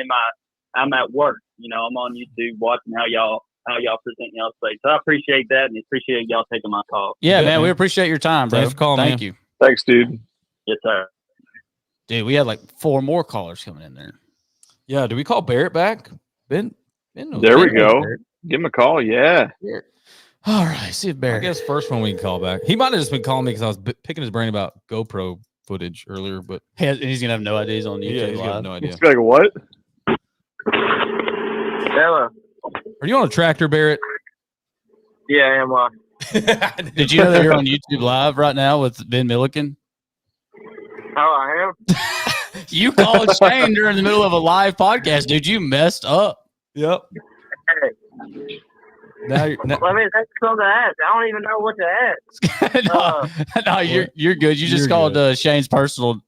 Speaker 6: I'm at work. I'm on YouTube watching how y'all present y'all say. So I appreciate that, and appreciate y'all taking my call.
Speaker 1: Yeah, man, we appreciate your time, bro.
Speaker 2: Thanks for calling,
Speaker 1: Thank
Speaker 2: man.
Speaker 1: you.
Speaker 3: Thanks, dude.
Speaker 6: Yes, sir.
Speaker 1: Dude, we had like 4 more callers coming in there.
Speaker 2: Yeah, do we call Barrett back? Ben
Speaker 3: There we go. Give him a call. Yeah.
Speaker 1: All right, see if
Speaker 2: I
Speaker 1: Barry.
Speaker 2: guess first one we can call back. He might have just been calling me because I was picking his brain about GoPro footage earlier, but
Speaker 1: He's gonna have no ideas on YouTube
Speaker 2: he's got
Speaker 1: Live.
Speaker 2: no idea.
Speaker 3: It's like, what?
Speaker 6: Hello.
Speaker 2: Are you on a tractor, Barrett?
Speaker 6: Yeah, I am.
Speaker 1: Did you know that you're on YouTube Live right now with Ben Milliken?
Speaker 6: Oh, I am.
Speaker 1: You called Shane during the middle of a live podcast, dude. You messed up.
Speaker 2: Yep.
Speaker 6: Hey,
Speaker 2: Now,
Speaker 6: let me that's something to ask. I don't even know what to ask.
Speaker 1: no, you're good. You just
Speaker 2: You're
Speaker 1: called Shane's personal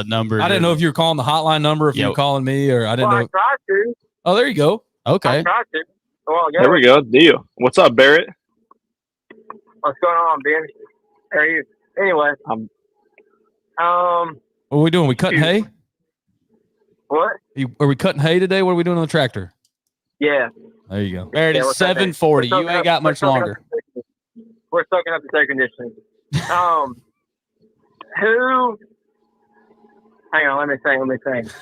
Speaker 1: number.
Speaker 2: I didn't know if you were calling the hotline number, if you were calling me, or I didn't
Speaker 6: Well,
Speaker 2: know.
Speaker 6: I tried to.
Speaker 2: Oh, there you go.
Speaker 1: Okay.
Speaker 6: I tried to. Well, yeah.
Speaker 3: There we go. Deal. What's up, Barrett?
Speaker 6: What's going on, Ben? How are you? Anyway.
Speaker 2: What are we doing? We cutting hay?
Speaker 6: What?
Speaker 2: Are we cutting hay today? What are we doing on the tractor?
Speaker 6: Yeah.
Speaker 2: There you go.
Speaker 1: Barrett, it's 7:40. You ain't got much longer.
Speaker 6: We're soaking up the air conditioning. Who? Hang on. Let me think.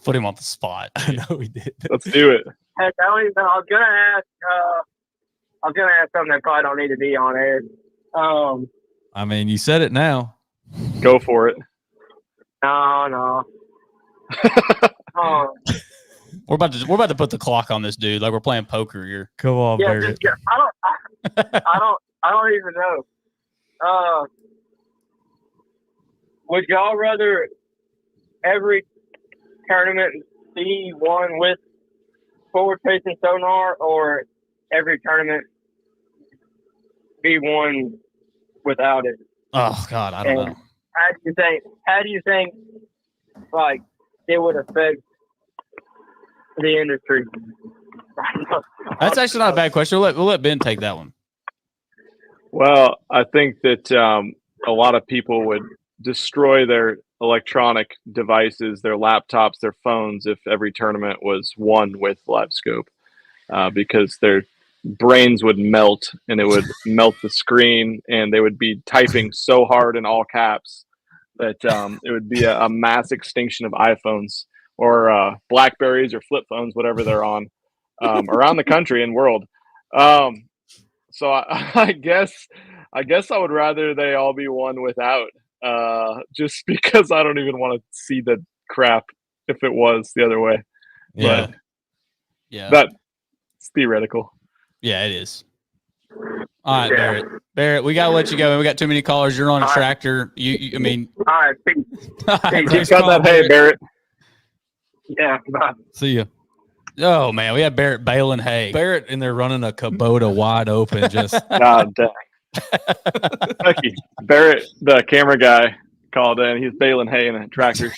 Speaker 1: Put him on the spot.
Speaker 2: I know we did.
Speaker 3: Let's do it.
Speaker 6: Heck, I don't even know. I was gonna ask something that probably don't need to be on air.
Speaker 2: I mean, you said it now.
Speaker 3: Go for it.
Speaker 6: No.
Speaker 1: We're about to put the clock on this dude like we're playing poker here.
Speaker 2: Come on,
Speaker 6: Yeah,
Speaker 2: Barrett.
Speaker 6: I don't even know. Would y'all rather every tournament see one with forward-facing sonar, or every tournament be one without it?
Speaker 1: Oh God, I don't know.
Speaker 6: How do you think like it would affect the industry?
Speaker 1: That's actually not a bad question. We'll let Ben take that one.
Speaker 3: Well, I think that a lot of people would destroy their electronic devices, their laptops, their phones, if every tournament was one with live scope, because brains would melt, and it would melt the screen, and they would be typing so hard in all caps that it would be a mass extinction of iPhones or Blackberries or flip phones, whatever they're on, around the country and world. So I guess I would rather they all be one without, just because I don't even want to see the crap if it was the other way.
Speaker 2: Yeah.
Speaker 3: But
Speaker 1: Yeah.
Speaker 3: that's theoretical.
Speaker 1: Yeah, it is. All right, Barrett, we gotta let you go. We got too many callers. You're on a tractor. I mean,
Speaker 4: All right, peace.
Speaker 3: Keep cutting that hay, Barrett.
Speaker 4: Yeah, bye.
Speaker 2: See ya.
Speaker 1: oh man, we had Barrett baling hay.
Speaker 2: Barrett in there running a Kubota wide open. Just
Speaker 3: God dang. Becky, Barrett, the camera guy, called in. He's baling hay in a tractor.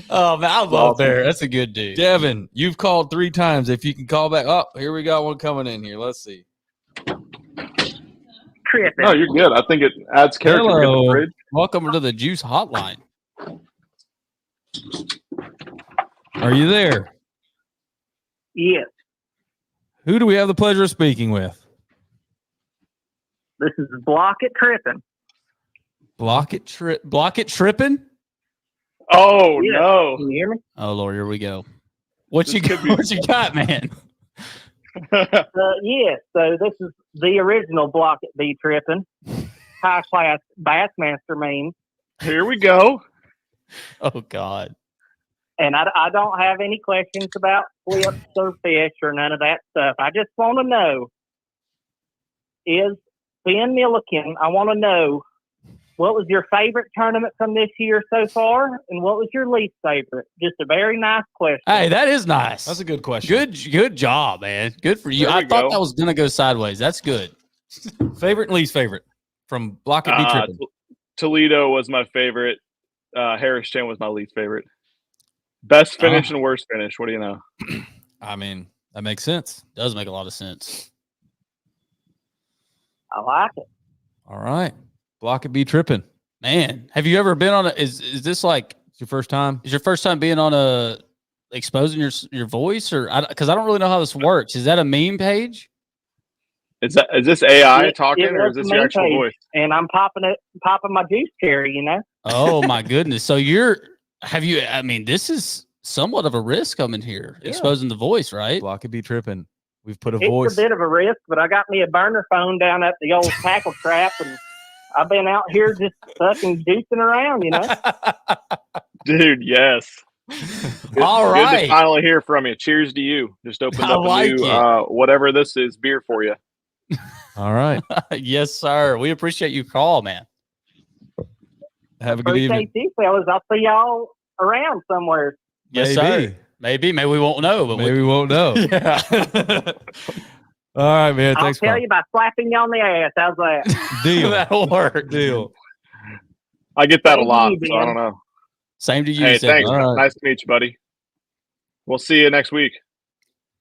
Speaker 1: Oh man, I love
Speaker 3: awesome.
Speaker 1: Barrett. That's a good dude.
Speaker 2: Devin, you've called 3 times. If you can call back. Oh, here we got one coming in here. Let's see.
Speaker 6: Chris.
Speaker 3: No, you're good. I think it adds character to the
Speaker 2: Hello.
Speaker 3: bridge.
Speaker 1: Welcome to the Juice Hotline.
Speaker 2: Are you there?
Speaker 6: Yes,
Speaker 2: Who do we have the pleasure of speaking with?
Speaker 6: this is Block It Tripping.
Speaker 2: Block it.
Speaker 1: Tripping?
Speaker 3: Oh
Speaker 6: Yeah.
Speaker 3: no!
Speaker 6: Can you hear me?
Speaker 1: Oh Lord, here we go. What you
Speaker 3: This
Speaker 1: got?
Speaker 3: could be-
Speaker 1: What you got, man?
Speaker 6: Yes, so this is the original Block It Be Tripping. High class Bassmaster meme.
Speaker 3: Here we go.
Speaker 1: Oh God.
Speaker 6: And I don't have any questions about flips or fish or none of that stuff. I just want to know, is Ben Milliken, I want to know, what was your favorite tournament from this year so far? And what was your least favorite? Just a very nice question.
Speaker 1: Hey, that is nice.
Speaker 2: That's a good question.
Speaker 1: Good job, man. Good for you.
Speaker 3: There
Speaker 1: I
Speaker 3: we
Speaker 1: thought
Speaker 3: go.
Speaker 1: that was gonna go sideways. That's good.
Speaker 2: Favorite and least favorite from Block It Be Tripping.
Speaker 3: Toledo was my favorite. Harris Chan was my least favorite. Best finish and worst finish. What do you know?
Speaker 2: I mean, that makes sense.
Speaker 1: Does make a lot of sense.
Speaker 6: I like it.
Speaker 2: All right. Block It Be Tripping.
Speaker 1: Man, have you ever been on a? Is this like?
Speaker 2: It's your first time?
Speaker 1: Is your first time being on a exposing your voice, or because I don't really know how this works? Is that a meme page?
Speaker 3: Is this AI
Speaker 6: It
Speaker 3: talking, or
Speaker 6: was
Speaker 3: is this
Speaker 6: the
Speaker 3: your
Speaker 6: main
Speaker 3: actual
Speaker 6: page,
Speaker 3: voice?
Speaker 6: and I'm popping my juice cherry, you know?
Speaker 1: Oh my goodness! So I mean, this is somewhat of a risk coming here,
Speaker 2: Yeah.
Speaker 1: exposing the voice, right?
Speaker 2: Block It Be Tripping. We've put a
Speaker 6: It's
Speaker 2: voice.
Speaker 6: a bit of a risk, but I got me a burner phone down at the old tackle trap, and I've been out here just fucking juicing around, you know?
Speaker 3: Dude, yes. Good,
Speaker 1: All
Speaker 3: Good
Speaker 1: right.
Speaker 3: to finally hear from you. Cheers to you. Just opened
Speaker 1: I
Speaker 3: up
Speaker 1: like
Speaker 3: a new,
Speaker 1: it.
Speaker 3: whatever this is, beer for you.
Speaker 2: All right.
Speaker 1: Yes, sir. We appreciate you call, man.
Speaker 2: Have a good evening.
Speaker 6: Appreciate you fellas. I'll see y'all around somewhere.
Speaker 1: Yes,
Speaker 2: Maybe.
Speaker 1: sir. Maybe we won't know, but
Speaker 2: Maybe we won't know.
Speaker 1: yeah.
Speaker 2: All right, man.
Speaker 6: I'll
Speaker 2: Thanks
Speaker 6: tell
Speaker 2: for
Speaker 6: you by slapping you on the ass. How's that?
Speaker 2: Deal.
Speaker 1: That'll work.
Speaker 2: Deal.
Speaker 3: I get that a
Speaker 6: Thank
Speaker 3: lot,
Speaker 6: you,
Speaker 3: so I
Speaker 6: Ben.
Speaker 3: don't know.
Speaker 1: Same to you.
Speaker 3: Hey,
Speaker 1: Sydney.
Speaker 3: thanks.
Speaker 2: All right.
Speaker 3: Nice to meet you, buddy. We'll see you next week.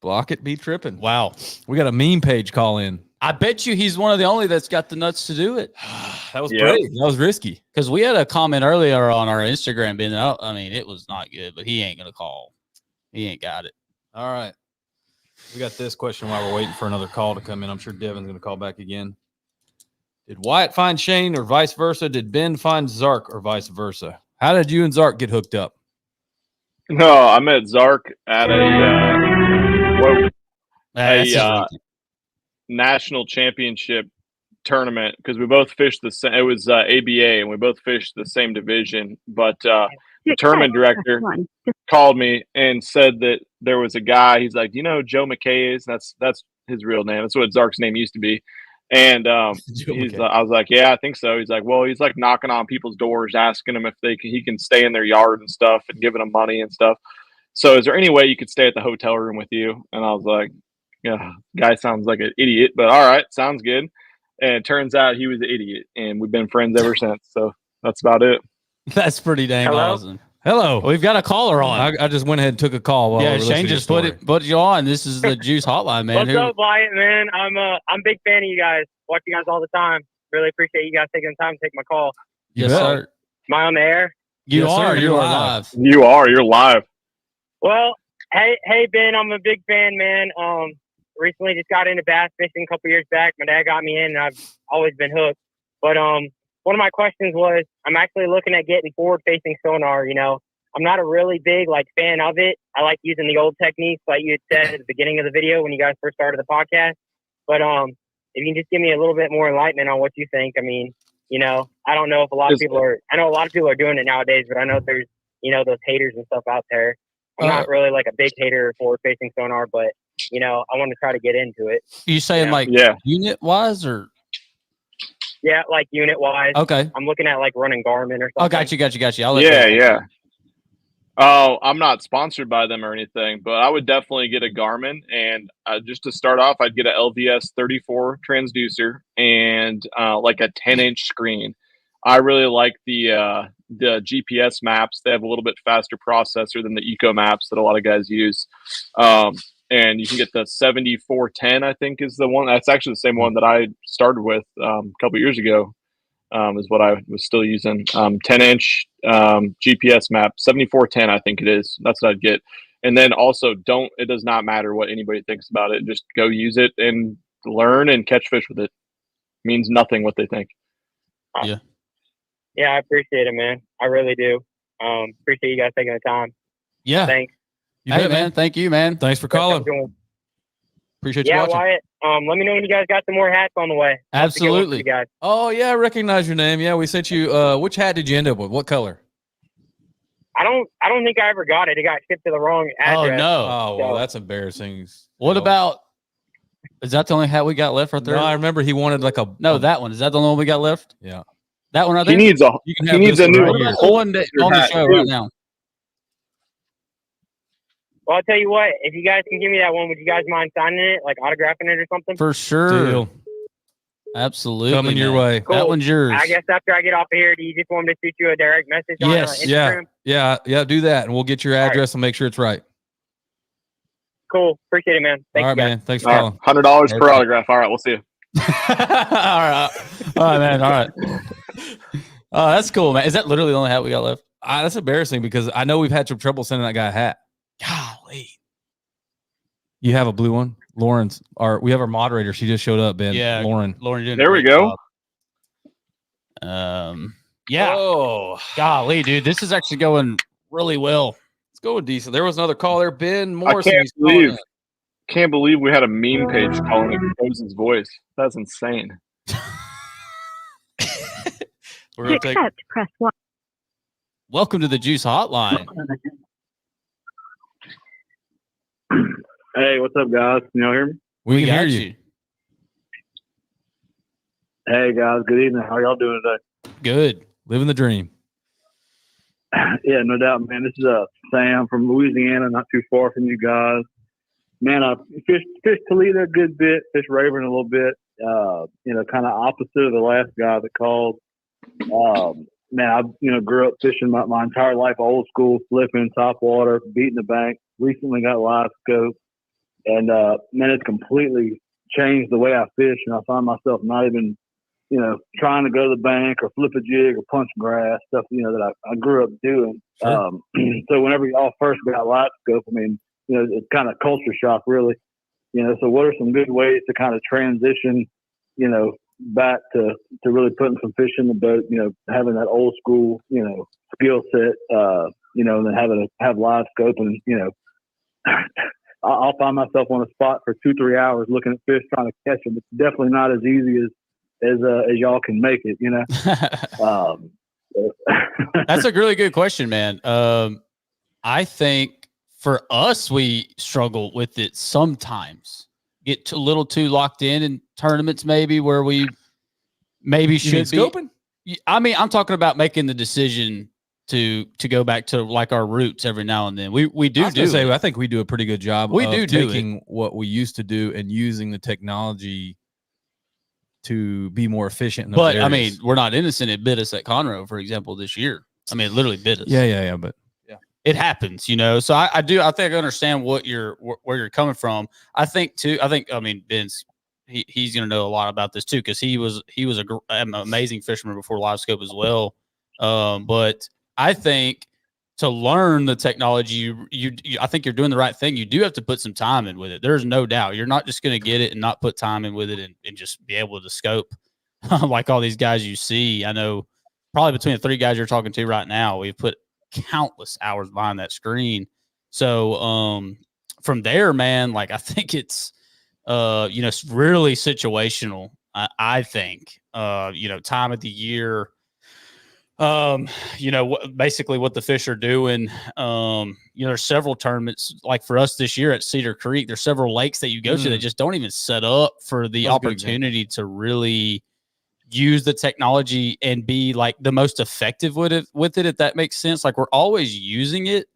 Speaker 2: Block It Be Tripping.
Speaker 1: Wow.
Speaker 2: We got a meme page call in.
Speaker 1: I bet you he's one of the only that's got the nuts to do it.
Speaker 2: That was
Speaker 3: Yep.
Speaker 2: brave. That was risky.
Speaker 1: Because we had a comment earlier on our Instagram, Ben. I mean, it was not good, but he ain't gonna call. He ain't got it.
Speaker 2: All right. We got this question while we're waiting for another call to come in. I'm sure Devin's going to call back again. Did Wyatt find Shane or vice versa? Did Ben find Zark or vice versa? How did you and Zark get hooked up?
Speaker 3: No, I met Zark at
Speaker 1: That's just
Speaker 3: a
Speaker 1: ridiculous.
Speaker 3: national championship tournament because we both fished the same. It was ABA, and we both fished the same division. But the tournament director called me and said that there was a guy. He's like, "Do you know who Joe McKay is?" That's his real name. That's what Zark's name used to be. And I was like, "Yeah, I think so." He's like, "Well, he's like knocking on people's doors, asking them if he can stay in their yard and stuff, and giving them money and stuff. So, is there any way you could stay at the hotel room with you?" And I was like, "Yeah, guy sounds like an idiot, but all right, sounds good." And it turns out he was an idiot, and we've been friends ever since. So that's about it.
Speaker 1: That's pretty dang
Speaker 6: Hello?
Speaker 1: awesome.
Speaker 2: Hello.
Speaker 1: We've got a caller on.
Speaker 2: I just went ahead and took a call. While we
Speaker 1: Yeah,
Speaker 2: were
Speaker 1: Shane
Speaker 2: listening to
Speaker 1: just
Speaker 2: your
Speaker 1: put
Speaker 2: story.
Speaker 1: you on. This is the Juice Hotline, man.
Speaker 5: What's up, Wyatt, man? I'm a big fan of you guys. Watch you guys all the time. Really appreciate you guys taking the time to take my call.
Speaker 1: Yes,
Speaker 2: bet.
Speaker 1: sir.
Speaker 5: Am I on the air?
Speaker 1: You
Speaker 2: Yes, sir.
Speaker 1: are.
Speaker 2: You're
Speaker 1: You're
Speaker 2: live.
Speaker 1: live.
Speaker 3: You're live.
Speaker 5: Well, Hey, Ben, I'm a big fan, man. Recently just got into bass fishing a couple years back. My dad got me in, and I've always been hooked. But one of my questions was, I'm actually looking at getting forward-facing sonar. You know, I'm not a really big fan of it. I like using the old techniques, like you had said at the beginning of the video when you guys first started the podcast. But if you can just give me a little bit more enlightenment on what you think. I mean, you know, I don't know if a lot of people are. I know a lot of people are doing it nowadays, but I know there's those haters and stuff out there. I'm not really like a big hater of forward-facing sonar, but I want to try to get into it.
Speaker 1: You saying unit wise or?
Speaker 5: Yeah, like unit wise.
Speaker 1: Okay.
Speaker 5: I'm looking at running Garmin or something.
Speaker 1: Oh, got you. I'll let
Speaker 3: yeah. Oh, I'm not sponsored by them or anything, but I would definitely get a Garmin. And just to start off, I'd get an LVS 34 transducer and like a 10-inch screen. I really like the GPS maps. They have a little bit faster processor than the Eco maps that a lot of guys use. And you can get the 7410, I think is the one. That's actually the same one that I started with a couple years ago, is what I was still using. 10-inch GPS map, 7410, I think it is. That's what I'd get. And then also it does not matter what anybody thinks about it. Just go use it and learn and catch fish with it. It means nothing what they think.
Speaker 1: Yeah.
Speaker 5: Yeah, I appreciate it, man. I really do. Appreciate you guys taking the time.
Speaker 1: Yeah.
Speaker 5: Thanks.
Speaker 1: Hey, man. Thank you, man.
Speaker 2: Thanks for calling. Appreciate you watching.
Speaker 5: Wyatt. Let me know when you guys got some more hats on the way.
Speaker 1: Absolutely.
Speaker 5: You guys.
Speaker 2: Oh, yeah, I recognize your name. Yeah, we sent you. Which hat did you end up with? What color?
Speaker 5: I don't think I ever got it. It got shipped to the wrong address.
Speaker 1: Oh, no.
Speaker 2: Oh, well, that's embarrassing.
Speaker 1: What about, is that the only hat we got left right there?
Speaker 2: No, I remember he wanted like a.
Speaker 1: No, that one. Is that the only one we got left?
Speaker 2: Yeah.
Speaker 1: That one right there?
Speaker 3: He needs a new.
Speaker 1: What about the one that on the show right now?
Speaker 5: Well, I'll tell you what. If you guys can give me that one, would you guys mind signing it, like autographing it or something?
Speaker 1: For sure.
Speaker 2: Deal.
Speaker 1: Absolutely.
Speaker 2: Coming your way.
Speaker 5: Cool.
Speaker 1: That one's yours.
Speaker 5: I guess after I get off of here, do you just want me to shoot you a direct message on Instagram?
Speaker 2: Yeah. Do that, and we'll get your address and make sure it's right.
Speaker 5: Cool. Appreciate it, man. Thank you, guys.
Speaker 2: Man. Thanks for calling.
Speaker 3: $100 per autograph. All right, we'll see you.
Speaker 1: All right, man. All right. Oh, that's cool, man. Is that literally the only hat we got left?
Speaker 2: That's embarrassing because I know we've had some trouble sending that guy a hat.
Speaker 1: Golly.
Speaker 2: You have a blue one? Lauren's we have our moderator. She just showed up, Ben.
Speaker 1: Yeah.
Speaker 2: Lauren,
Speaker 1: doing
Speaker 3: there we go.
Speaker 1: Yeah.
Speaker 2: Oh,
Speaker 3: golly,
Speaker 1: dude. This is actually going really well.
Speaker 2: It's going decent. There was another call there. Ben Morrison.
Speaker 3: Can't believe we had a meme page calling it Rose's voice. That's insane.
Speaker 2: We're going to take.
Speaker 7: Press 1.
Speaker 1: Welcome to the Juice Hotline.
Speaker 8: Hey, what's up, guys? Can y'all hear me?
Speaker 2: We can
Speaker 1: got
Speaker 2: hear you.
Speaker 8: Hey, guys. Good evening. How y'all doing today?
Speaker 1: Good.
Speaker 2: Living the dream.
Speaker 8: Yeah, no doubt, man. This is Sam from Louisiana, not too far from you guys. Man, I fished Toledo a good bit, fished Rayburn a little bit. Kind of opposite of the last guy that called. Man, I grew up fishing my entire life, old school, flipping, top water, beating the bank. Recently got live scope, and man, it's completely changed the way I fish. And I find myself not even, trying to go to the bank or flip a jig or punch grass, stuff that I grew up doing.
Speaker 2: Sure.
Speaker 8: So whenever y'all first got live scope, I mean, it's kind of culture shock, really. So what are some good ways to kind of transition, back to really putting some fish in the boat, having that old school, skill set, and then have live scope and, I'll find myself on a spot for 2-3 hours looking at fish, trying to catch them. It's definitely not as easy as y'all can make it,
Speaker 1: That's a really good question, man. I think for us, we struggle with it sometimes. Get a little too locked in tournaments, maybe where we maybe should be
Speaker 2: scoping.
Speaker 1: I mean, I'm talking about making the decision to go back to like our roots every now and then. We do.
Speaker 2: I think we do a pretty good job.
Speaker 1: We
Speaker 2: of
Speaker 1: do
Speaker 2: taking what we used to do and using the technology to be more efficient. In those
Speaker 1: but
Speaker 2: areas.
Speaker 1: I mean, we're not innocent. It bit us at Conroe, for example, this year. I mean, it literally bit us.
Speaker 2: Yeah. But
Speaker 1: it happens, So I think I understand where you're coming from. I mean, Ben's he's going to know a lot about this too, because he was an amazing fisherman before live scope as well. But I think to learn the technology, you I think you're doing the right thing. You do have to put some time in with it. There's no doubt. You're not just going to get it and not put time in with it and just be able to scope like all these guys you see. I know probably between the 3 guys you're talking to right now, we've put countless hours behind that screen. So from there, man, like I think it's it's really situational. I think time of the year. Basically what the fish are doing. There's several tournaments like for us this year at Cedar Creek. There's several lakes that you go to that just don't even set up for the opportunity to really use the technology and be like the most effective with it, if that makes sense. Like we're always using it,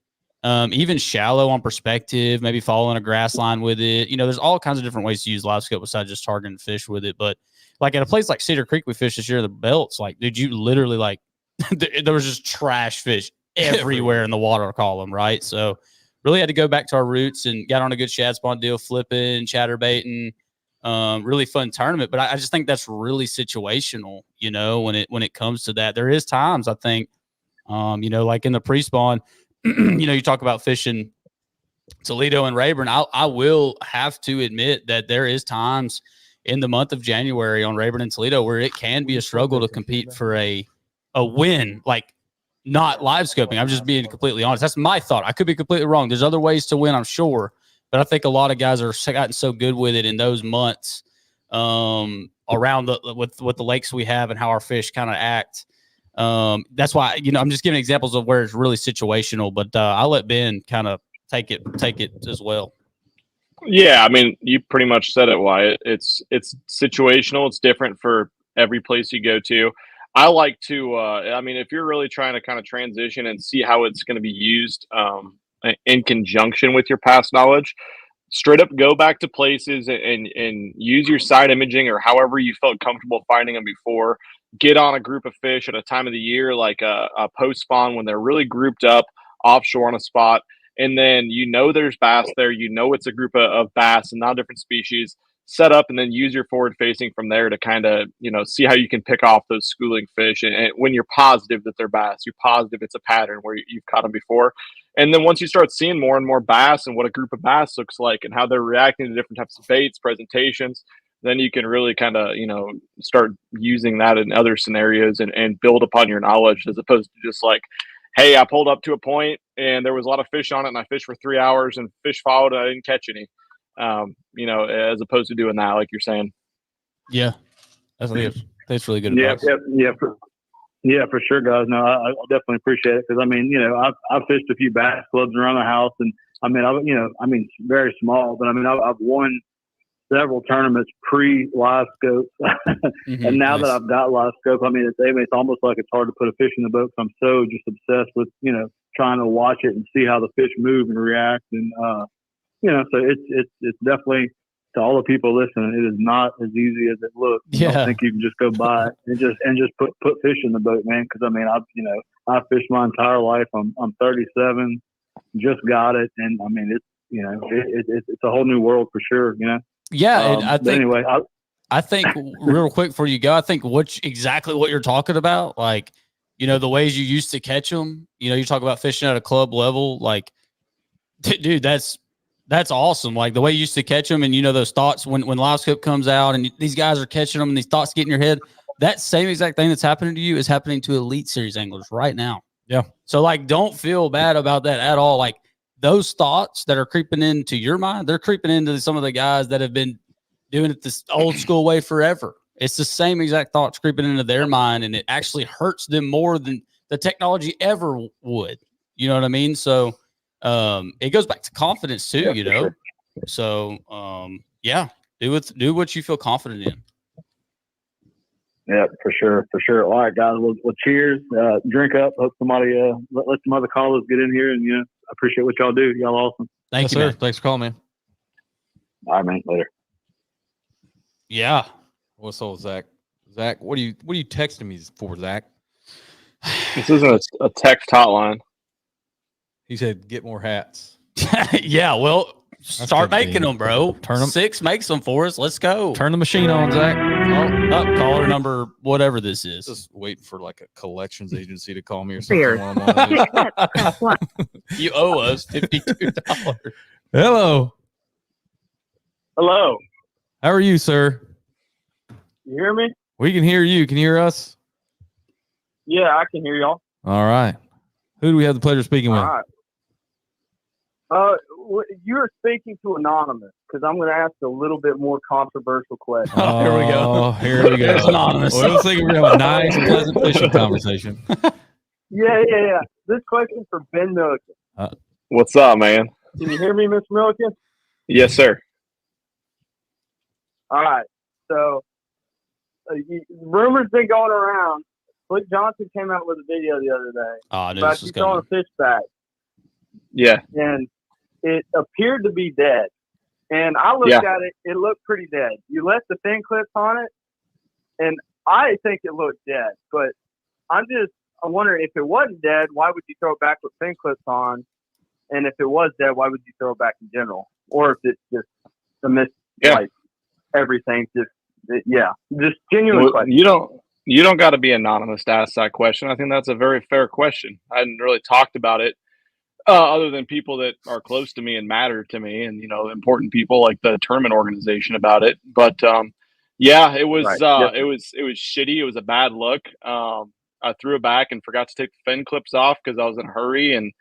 Speaker 1: even shallow on perspective, maybe following a grass line with it. There's all kinds of different ways to use live scope besides just targeting fish with it. But like at a place like Cedar Creek we fished this year, the belts, like, dude, you literally like there was just trash fish everywhere in the water column, right? So really had to go back to our roots and got on a good shad spawn deal, flipping, chatterbaiting, really fun tournament. But I just think that's really situational, when it comes to that. There is times I think, like in the pre-spawn, you talk about fishing Toledo and Rayburn. I will have to admit that there is times in the month of January on Rayburn and Toledo where it can be a struggle to compete for a win, like not live scoping. I'm just being completely honest. That's my thought. I could be completely wrong. There's other ways to win, I'm sure, but I think a lot of guys are gotten so good with it in those months around with the lakes we have and how our fish kind of act. That's why, I'm just giving examples of where it's really situational, but I'll let Ben kind of take it as well.
Speaker 3: Yeah, I mean, you pretty much said it, Wyatt. It's situational. It's different for every place you go to. I like to, if you're really trying to kind of transition and see how it's going to be used in conjunction with your past knowledge, straight up go back to places and use your side imaging or however you felt comfortable finding them before. Get on a group of fish at a time of the year, like a post spawn when they're really grouped up offshore on a spot. And then there's bass there. It's a group of bass and not different species. Set up and then use your forward facing from there to kind of, see how you can pick off those schooling fish. And when you're positive that they're bass, you're positive it's a pattern where you've caught them before. And then once you start seeing more and more bass and what a group of bass looks like and how they're reacting to different types of baits, presentations, then you can really kind of, start using that in other scenarios and build upon your knowledge as opposed to just like, hey, I pulled up to a point and there was a lot of fish on it and I fished for 3 hours and fish followed and I didn't catch any. As opposed to doing that, like you're saying.
Speaker 1: Yeah, that's really good
Speaker 8: Yeah,
Speaker 1: advice.
Speaker 8: For sure, guys. No, I definitely appreciate it because I've fished a few bass clubs around the house, and very small, but I've won several tournaments pre-live scope, and now that I've got live scope, it's almost like it's hard to put a fish in the boat. I'm so just obsessed with trying to watch it and see how the fish move and react, and so it's definitely, to all the people listening, it is not as easy as it looks.
Speaker 1: Yeah.
Speaker 8: I don't think you can just go by and just put fish in the boat, man. Because I've fished my entire life. I'm 37, just got it, and it's a whole new world for sure.
Speaker 1: Yeah, and I think
Speaker 8: anyway,
Speaker 1: I think real quick before you go, I think exactly what you're talking about, like the ways you used to catch them. You talk about fishing at a club level, like, dude, that's awesome. Like the way you used to catch them and, those thoughts when live scope comes out and these guys are catching them and these thoughts get in your head, that same exact thing that's happening to you is happening to Elite Series anglers right now.
Speaker 2: Yeah.
Speaker 1: So like, don't feel bad about that at all. Like those thoughts that are creeping into your mind, they're creeping into some of the guys that have been doing it this old school way forever. It's the same exact thoughts creeping into their mind, and it actually hurts them more than the technology ever would. You know what I mean? So, it goes back to confidence too,
Speaker 8: Sure.
Speaker 1: So, do what you feel confident in.
Speaker 8: Yeah, for sure. All right, guys. Well, cheers. Drink up. Hope somebody let some other callers get in here, and I appreciate what y'all do. Y'all awesome.
Speaker 1: Thank you,
Speaker 2: sir.
Speaker 1: man.
Speaker 2: Thanks for calling, man.
Speaker 8: All right, man. Later.
Speaker 1: Yeah.
Speaker 2: What's up, Zach? Zach, what are you texting me for, Zach?
Speaker 3: This isn't a text hotline.
Speaker 2: He said, "Get more hats."
Speaker 1: Yeah. Well, Start
Speaker 2: good,
Speaker 1: making
Speaker 2: Dean.
Speaker 1: them, bro.
Speaker 2: Turn 'em-
Speaker 1: 6 makes them for us. Let's go.
Speaker 2: Turn the machine on, Zach.
Speaker 1: Caller number whatever this is.
Speaker 2: Just waiting for like a collections agency to call me or something. While I'm on this.
Speaker 1: You owe us $52.
Speaker 2: Hello.
Speaker 6: Hello.
Speaker 2: How are you, sir?
Speaker 6: You hear me?
Speaker 2: We can hear you. Can you hear us?
Speaker 6: Yeah, I can hear y'all.
Speaker 2: All right. Who do we have the pleasure of speaking with?
Speaker 6: All right. You're speaking to Anonymous because I'm going to ask a little bit more controversial question.
Speaker 1: Oh, here we go.
Speaker 2: Oh, here we go.
Speaker 1: There's Anonymous.
Speaker 2: Well, I was thinking we're going to have a nice, pleasant fishing conversation.
Speaker 6: Yeah. This question's for Ben Milliken.
Speaker 3: What's up, man?
Speaker 6: Can you hear me, Mr. Milliken?
Speaker 3: Yes, sir.
Speaker 6: All right. So, rumors been going around. Flip Johnson came out with a video the other day
Speaker 1: Oh, I knew
Speaker 6: about
Speaker 1: this was
Speaker 6: you throwing
Speaker 1: coming.
Speaker 6: a fish back,
Speaker 3: Yeah.
Speaker 6: and it appeared to be dead. And I looked at it; it looked pretty dead. You left the fin clips on it, and I think it looked dead. But I'm wondering if it wasn't dead, why would you throw it back with fin clips on? And if it was dead, why would you throw it back in general? Or if it's just a like everything, just genuine question.
Speaker 3: You don't got to be anonymous to ask that question. I think that's a very fair question. I hadn't really talked about it other than people that are close to me and matter to me, and important people like the tournament organization about it. But it was
Speaker 6: Right.
Speaker 3: it was shitty. It was a bad look. I threw it back and forgot to take the fin clips off because I was in a hurry and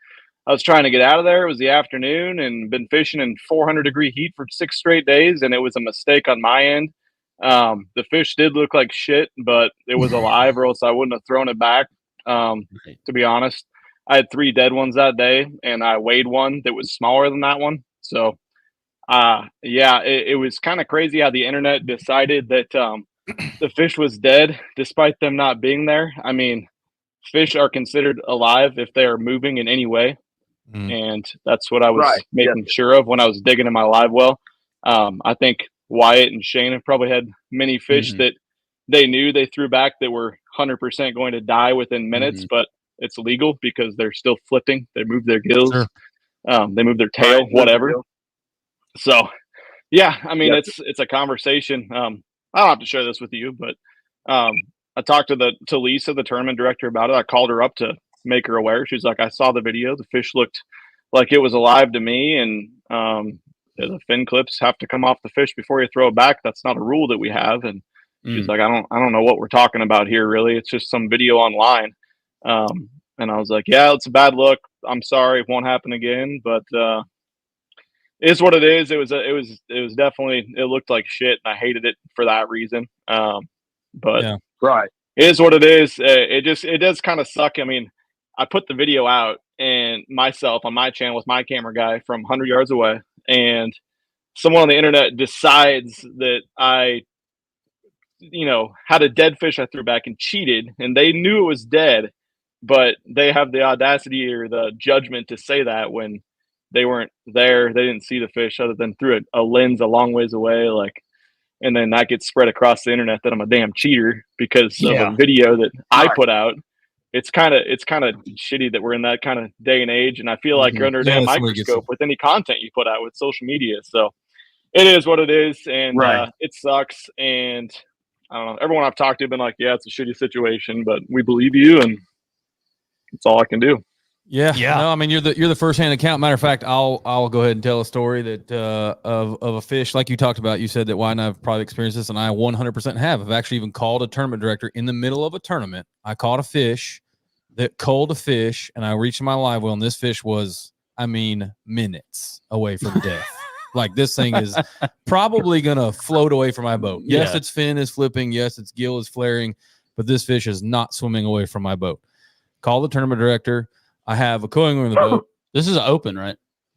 Speaker 3: I was trying to get out of there. It was the afternoon and been fishing in 400-degree heat for 6 straight days, and it was a mistake on my end. The fish did look like shit, but it was alive, or else I wouldn't have thrown it back. To be honest, I had 3 dead ones that day, and I weighed one that was smaller than that one. So, it was kind of crazy how the internet decided that the fish was dead, despite them not being there. I mean, fish are considered alive if they are moving in any way. And that's what I was making sure of when I was digging in my live well. I think Wyatt and Shane have probably had many fish that they knew they threw back that were 100% going to die within minutes, but it's legal because they're still flipping. They move their gills, they move their tail, whatever. So, I mean, it's a conversation. I don't have to share this with you, but I talked to Lisa, the tournament director, about it. I called her up to make her aware. She's like, I saw the video. The fish looked like it was alive to me, and the fin clips have to come off the fish before you throw it back. That's not a rule that we have. And she's like, I don't know what we're talking about here, really. It's just some video online. And I was like, yeah, it's a bad look. I'm sorry, it won't happen again. But it is what it is. It was definitely, it looked like shit, and I hated it for that reason. But it is what it is. It does kind of suck. I mean, I put the video out and myself on my channel with my camera guy from 100 yards away, and someone on the internet decides that I, had a dead fish I threw back and cheated, and they knew it was dead, but they have the audacity or the judgment to say that when they weren't there. They didn't see the fish other than through a lens a long ways away. And then that gets spread across the internet that I'm a damn cheater because of a video that I put out. It's kind of shitty that we're in that kind of day and age, and I feel like you're under a damn microscope with any content you put out with social media. So it is what it is, and it sucks. And I don't know. Everyone I've talked to have been like, "Yeah, it's a shitty situation, but we believe you," and it's all I can do.
Speaker 2: Yeah. No, I mean, you're the first-hand account. Matter of fact, I'll go ahead and tell a story that of a fish like you talked about. You said that Wyatt and I have probably experienced this, and I 100% have. I've actually even called a tournament director in the middle of a tournament. I caught a fish that culled a fish, and I reached my live well, and this fish was, I mean, minutes away from death. Like, this thing is probably gonna float away from my boat. Yes, its fin is flipping. Yes, its gill is flaring, but this fish is not swimming away from my boat. Call the tournament director. I have a co-angler in the boat.
Speaker 1: This is open, right?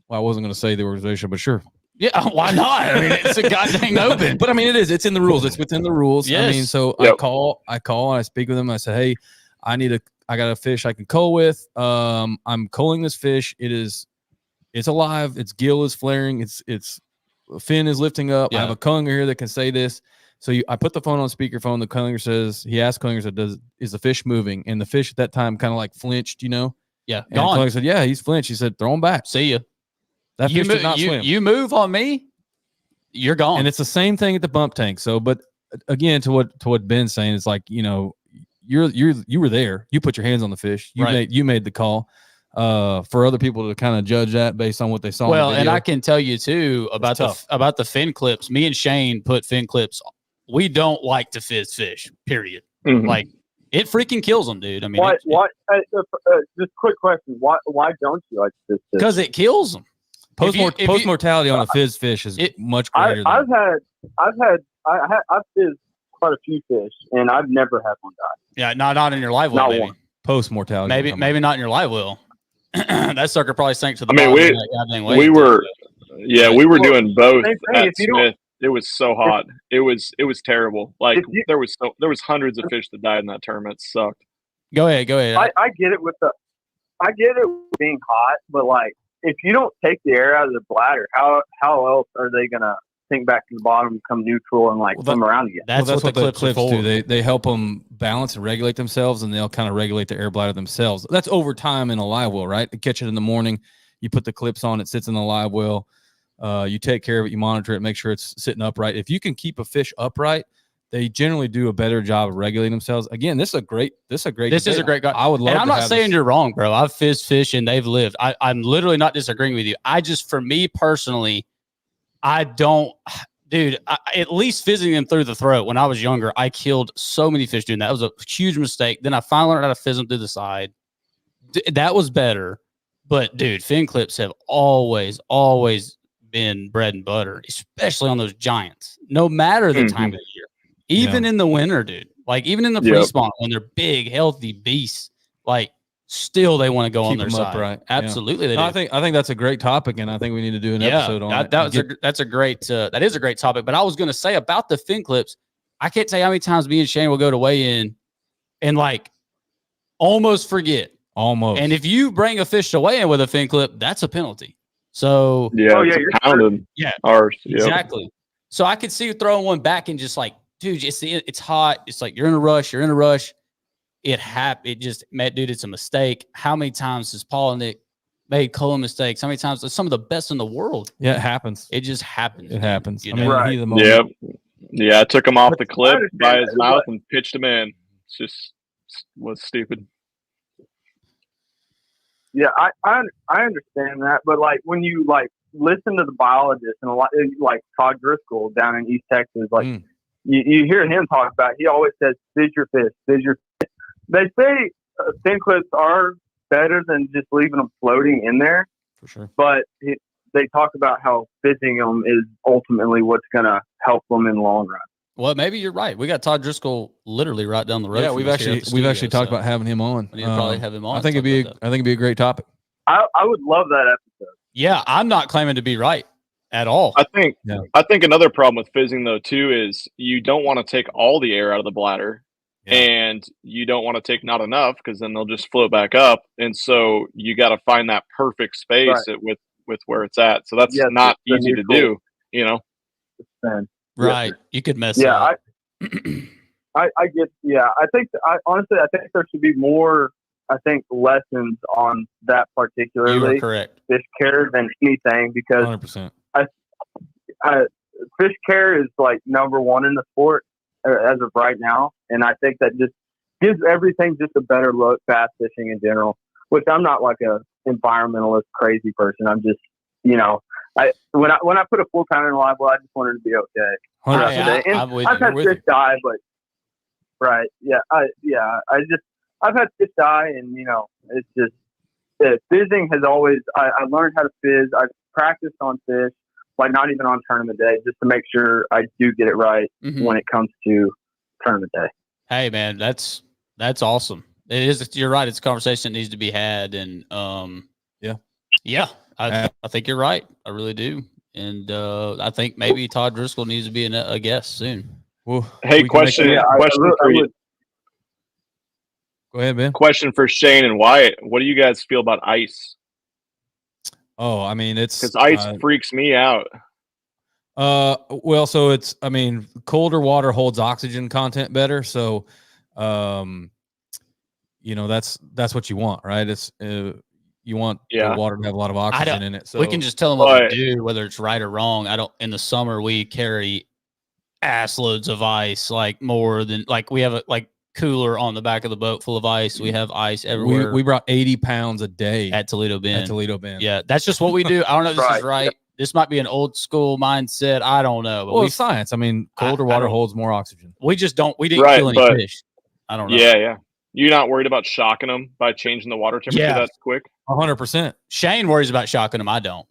Speaker 2: Well, I wasn't going to say the organization, but sure.
Speaker 1: Yeah, why not? I mean, it's a goddamn open.
Speaker 2: But I mean, it is. It's in the rules. It's within the rules.
Speaker 1: Yes.
Speaker 2: I mean, so I call and I speak with them. I said, hey, I got a fish I can cull with. I'm culling this fish. It's alive. Its gill is flaring. Its fin is lifting up. I have a co-angler here that can say this. So I put the phone on speakerphone. The co-angler says, he asked co-angler, is the fish moving? And the fish at that time kind of like flinched,
Speaker 1: Yeah,
Speaker 2: and the co-angler said, yeah, he's flinched. He said, throw him back.
Speaker 1: See ya.
Speaker 2: That fish did not swim.
Speaker 1: You move on me, you're gone.
Speaker 2: And it's the same thing at the bump tank. So, but again, to what Ben's saying, it's like, you know, you were there. You put your hands on the fish. You made the call. For other people to kind of judge that based on what they saw.
Speaker 1: Well,
Speaker 2: in the
Speaker 1: and
Speaker 2: video,
Speaker 1: I can tell you too about the fin clips. Me and Shane put fin clips. We don't like to fizz fish. Period.
Speaker 3: Mhm.
Speaker 1: Like it freaking kills them, dude. I mean,
Speaker 4: why? Just quick question. Why don't you like this?
Speaker 1: Because it kills them.
Speaker 2: post mortality on a fizz fish is much greater.
Speaker 4: I've fizzed quite a few fish, and I've never had one die.
Speaker 1: Yeah, not in your live well,
Speaker 4: Not
Speaker 1: maybe.
Speaker 4: one.
Speaker 2: Post mortality.
Speaker 1: Maybe not in your live well. That sucker probably sank to the
Speaker 3: I mean,
Speaker 1: bottom of that goddamn wave.
Speaker 3: we were doing both
Speaker 4: same thing,
Speaker 3: at
Speaker 4: if you don't-
Speaker 3: Smith. It was so hot. It was terrible. Like there was hundreds of fish that died in that tournament. It sucked.
Speaker 1: Go ahead.
Speaker 4: I get it with being hot, but like if you don't take the air out of the bladder, how else are they gonna sink back to the bottom, become neutral, and like come around again?
Speaker 1: That's what the clips are for.
Speaker 2: do. They help them balance and regulate themselves, and they'll kind of regulate the air bladder themselves. That's over time in a live well, right? You catch it in the morning, you put the clips on, it sits in the live well. You take care of it, you monitor it, make sure it's sitting upright. If you can keep a fish upright, they generally do a better job of regulating themselves. Again, this is a great guy. I would love.
Speaker 1: And I'm
Speaker 2: to
Speaker 1: not
Speaker 2: have
Speaker 1: saying
Speaker 2: this.
Speaker 1: you're wrong, bro. I've fizzed fish and they've lived. I'm literally not disagreeing with you. For me personally, I don't, dude. At least fizzing them through the throat. When I was younger, I killed so many fish doing that. It was a huge mistake. Then I finally learned how to fizz them through the side. That was better. But dude, fin clips have always been bread and butter, especially on those giants, no matter the time of the year, even in the winter, dude. Like even in the pre-spawn when they're big, healthy beasts, like still they want to go on their side.
Speaker 2: Upright.
Speaker 1: Absolutely, they do.
Speaker 2: I think that's a great topic, and I think we need to do an episode on it.
Speaker 1: That is a great topic. But I was going to say about the fin clips, I can't tell you how many times me and Shane will go to weigh in and like almost forget. And if you bring a fish to weigh in with a fin clip, that's a penalty. So
Speaker 3: you're pounded.
Speaker 1: Yeah,
Speaker 3: ours.
Speaker 1: Exactly. So I could see you throwing one back and just like, dude, it's hot. It's like you're in a rush. It just, Matt, dude, it's a mistake. How many times has Paul and Nick made colon mistakes? How many times? Some of the best in the world.
Speaker 2: Yeah, it happens.
Speaker 1: It just happens.
Speaker 2: It happens.
Speaker 1: You know?
Speaker 2: Heat of the moment.
Speaker 3: Yeah, I took him off the clip by his mouth and pitched him in. It's just was stupid.
Speaker 4: Yeah, I understand that, but like when you like listen to the biologists and a lot like Todd Driscoll down in East Texas, like you hear him talk about, he always says, fizz your fish. They say fin clips are better than just leaving them floating in there,
Speaker 2: for sure.
Speaker 4: But they talk about how fizzing them is ultimately what's going to help them in the long run.
Speaker 1: Well, maybe you're right. We got Todd Driscoll literally right down the road.
Speaker 2: Yeah, we've actually talked about having him on.
Speaker 1: We need to probably have him on.
Speaker 2: I think it'd be a great topic.
Speaker 4: I would love that episode.
Speaker 1: Yeah, I'm not claiming to be right at all.
Speaker 3: I think another problem with fizzing though too is you don't want to take all the air out of the bladder, and you don't want to take not enough because then they'll just float back up, and so you got to find that perfect space with where it's at. So that's not easy to do, you know.
Speaker 1: Right, you could mess up.
Speaker 4: I get. Yeah, honestly, I think there should be more. I think lessons on that particularly.
Speaker 1: You are correct.
Speaker 4: Fish care than anything, because
Speaker 2: 100%.
Speaker 4: Fish care is like number one in the sport as of right now, and I think that just gives everything just a better look. Bass fishing in general, which I'm not like a environmentalist crazy person. I'm just, you know, when I put a full pounder in a live well, I just wanted to be okay. I've had fish die, but I've had fish die, and you know, it's just fizzing has always. I learned how to fizz. I've practiced on fish, like not even on tournament day, just to make sure I do get it right when it comes to tournament day.
Speaker 1: Hey man, that's awesome. It is. You're right. It's a conversation that needs to be had, and I think you're right. I really do, and I think maybe Todd Driscoll needs to be a guest soon.
Speaker 2: Well,
Speaker 3: hey, question for you.
Speaker 2: Go ahead, Ben.
Speaker 3: Question for Shane and Wyatt. What do you guys feel about ice?
Speaker 2: Oh, I mean, it's
Speaker 3: because ice freaks me out.
Speaker 2: Well, so it's, I mean, colder water holds oxygen content better. So, you know, that's what you want, right? It's, you the water to have a lot of oxygen in it. So
Speaker 1: we can just tell them what we do, whether it's right or wrong. In the summer, we carry ass loads of ice, like more than we have a cooler on the back of the boat full of ice. We have ice everywhere.
Speaker 2: We brought 80 pounds a day
Speaker 1: at Toledo Bend.
Speaker 2: Yeah,
Speaker 1: that's just what we do. I don't know if this is right. Yep. This might be an old school mindset. I don't know. But
Speaker 2: it's science. I mean, colder water holds more oxygen.
Speaker 1: We just don't. We didn't kill any fish. I don't know.
Speaker 3: Yeah. You're not worried about shocking them by changing the water temperature that quick?
Speaker 2: 100%.
Speaker 1: Shane worries about shocking them. I don't.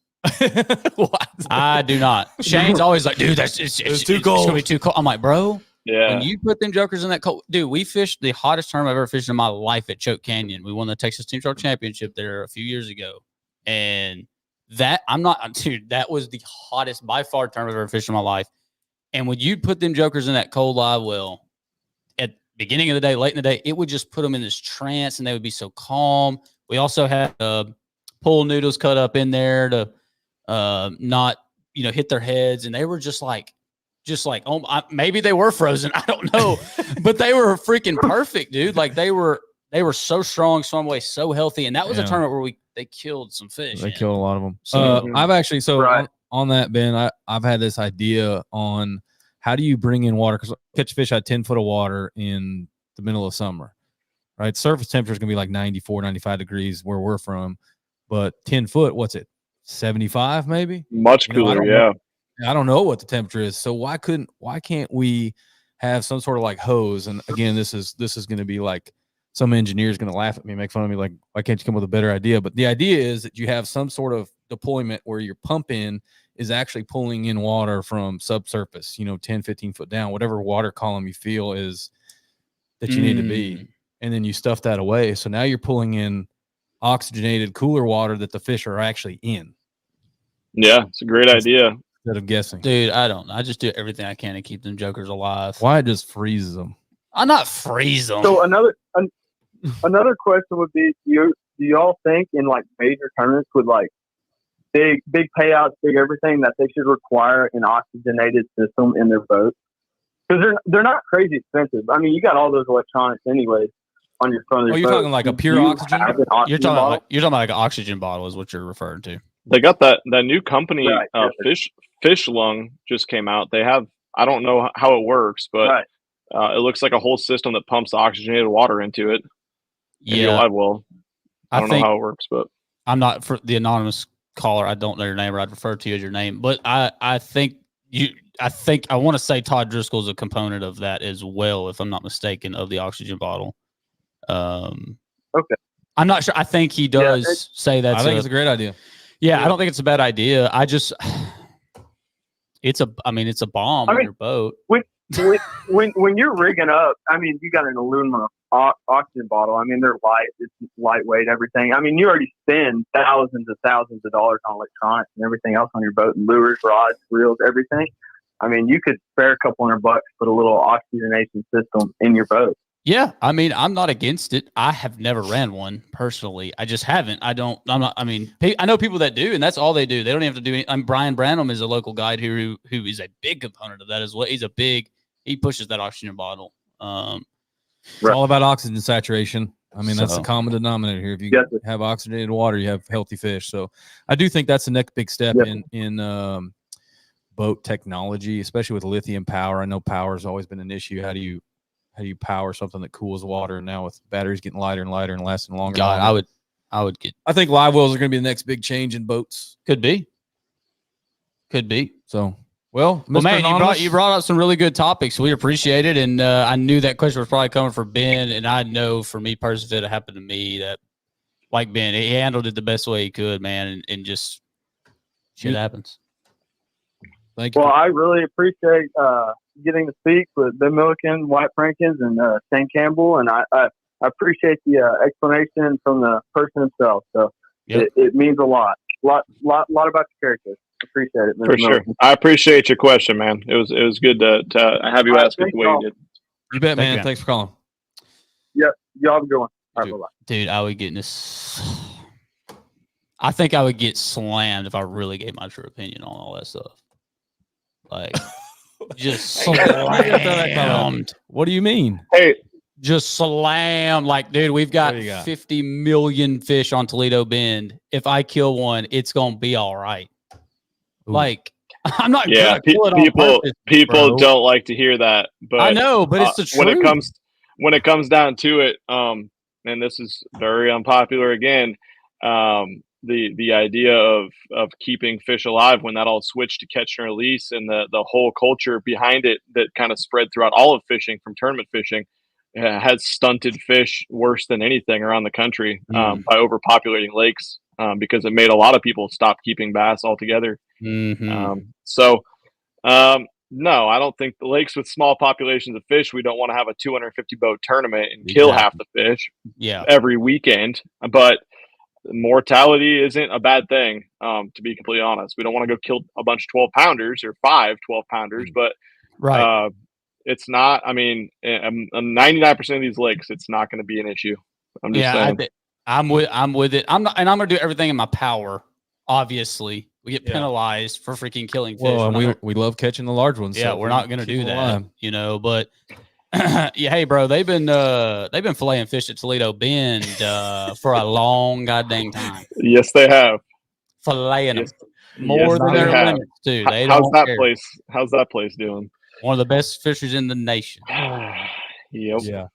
Speaker 1: I do not. Shane's always like, dude, it's too cold. It's gonna be too cold. I'm like, bro.
Speaker 3: Yeah.
Speaker 1: When you put them jokers in that cold, dude, we fished the hottest tournament I've ever fished in my life at Choke Canyon. We won the Texas Team Shark Championship there a few years ago, and that was the hottest by far tournament I've ever fished in my life. And when you put them jokers in that cold live well at beginning of the day, late in the day, it would just put them in this trance, and they would be so calm. We also had pool noodles cut up in there to not hit their heads, and they were just like maybe they were frozen, I don't know, but they were freaking perfect, dude. Like they were so strong, swam away so healthy, and that was a tournament where they killed some fish.
Speaker 2: They killed a lot of them. So I've actually on that, Ben, I've had this idea on how do you bring in water, because catch fish at 10 foot of water in the middle of summer, right? Surface temperature is gonna be like 94, 95 degrees where we're from, but 10 foot, what's it? 75 maybe?
Speaker 3: Much cooler,
Speaker 2: I don't know what the temperature is. So why can't we have some sort of like hose? And again, this is going to be like some engineer is going to laugh at me, make fun of me, like, why can't you come with a better idea? But the idea is that you have some sort of deployment where your pump in is actually pulling in water from subsurface, 10, 15 foot down, whatever water column you feel is that you need to be. And then you stuff that away. So now you're pulling in oxygenated, cooler water that the fish are actually in.
Speaker 3: Yeah, it's a great idea.
Speaker 2: Instead of guessing.
Speaker 1: Dude, I don't. I just do everything I can to keep them jokers alive.
Speaker 2: Why it just freezes them?
Speaker 1: I'm not freeze them.
Speaker 8: So another question would be, do y'all think in like major tournaments with like big payouts, big everything, that they should require an oxygenated system in their boat? Because they're not crazy expensive. I mean, you got all those electronics anyways on your front of your boat.
Speaker 2: You're talking like a pure oxygen?
Speaker 1: You're talking about like an oxygen bottle is what you're referring to.
Speaker 3: They got that new company, Fish Lung, just came out. They have, I don't know how it works, but it looks like a whole system that pumps oxygenated water into it.
Speaker 1: Yeah,
Speaker 3: I don't know how it works, but
Speaker 1: I'm not, for the anonymous caller, I don't know your name, or I'd refer to you as your name. But I think I want to say Todd Driscoll is a component of that as well, if I'm not mistaken, of the oxygen bottle.
Speaker 8: Okay.
Speaker 1: I'm not sure. I think he does say that.
Speaker 2: I think it's a great idea.
Speaker 1: Yeah, I don't think it's a bad idea. It's a bomb on your boat.
Speaker 8: When you're rigging up, I mean, you got an aluminum oxygen bottle. I mean, they're light, it's lightweight, everything. I mean, you already spend thousands of dollars on electronics and everything else on your boat, and lures, rods, reels, everything. I mean, you could spare a couple $100, put a little oxygenation system in your boat.
Speaker 1: Yeah, I mean, I'm not against it. I have never ran one personally. I just haven't. I know people that do, and that's all they do. They don't even have to do anything. Brian Branham is a local guide who is a big component of that as well. He pushes that oxygen bottle.
Speaker 2: It's all about oxygen saturation. I mean, that's the common denominator here. If you have oxygenated water, you have healthy fish. So I do think that's the next big step in boat technology, especially with lithium power. I know power has always been an issue. How do you power something that cools water? And now with batteries getting lighter and lighter and lasting longer.
Speaker 1: God, I
Speaker 2: think live wells are going to be the next big change in boats.
Speaker 1: Could be.
Speaker 2: So, well,
Speaker 1: man, you brought up some really good topics. We appreciate it. And I knew that question was probably coming from Ben. And I know for me personally, if it happened to me, that like Ben, he handled it the best way he could, man. And just shit happens.
Speaker 2: Thank you.
Speaker 8: Well, I really appreciate getting to speak with Ben Milliken, White Frankens, and Shane Campbell, and I appreciate the explanation from the person himself. So it means a lot about your character. Appreciate it,
Speaker 3: for sure. I appreciate your question, man. It was good to have you ask it the way you did.
Speaker 2: You bet, man. Thanks for calling.
Speaker 8: Yep, y'all have a good one. All right, bye-bye.
Speaker 1: Dude, I would get this. I think I would get slammed if I really gave my true opinion on all that stuff. Like, just slammed.
Speaker 2: What do you mean?
Speaker 3: Hey,
Speaker 1: just slam. Like, dude, we've got
Speaker 2: What do you got?
Speaker 1: 50 million fish on Toledo Bend. If I kill one, it's gonna be all right.
Speaker 2: Ooh.
Speaker 1: Like, I'm not
Speaker 3: Yeah,
Speaker 1: gonna kill it on purpose,
Speaker 3: people
Speaker 1: bro.
Speaker 3: don't like to hear that, but
Speaker 1: I know, but it's the truth.
Speaker 3: when it comes down to it, and this is very unpopular again, the idea of keeping fish alive, when that all switched to catch and release, and the whole culture behind it that kind of spread throughout all of fishing from tournament fishing, has stunted fish worse than anything around the country, by overpopulating lakes, because it made a lot of people stop keeping bass altogether. No, I don't think the lakes with small populations of fish, we don't want to have a 250 boat tournament and kill half the fish every weekend. But mortality isn't a bad thing, to be completely honest. We don't want to go kill a bunch of 12 pounders or 5 12 pounders, but it's not. I mean, 99% of these lakes, it's not going to be an issue. I'm just saying.
Speaker 1: I'm with it. I'm going to do everything in my power. Obviously, we get penalized for freaking killing fish.
Speaker 2: Well, and we love catching the large ones.
Speaker 1: Yeah, so we're not going to do that, you know. But yeah, hey, bro, they've been filleting fish at Toledo Bend for a long goddamn time.
Speaker 3: Yes, they have.
Speaker 1: Filleting them more than their limits, too.
Speaker 3: How's that place doing?
Speaker 1: One of the best fishers in the nation.
Speaker 3: Yep.
Speaker 2: Yeah.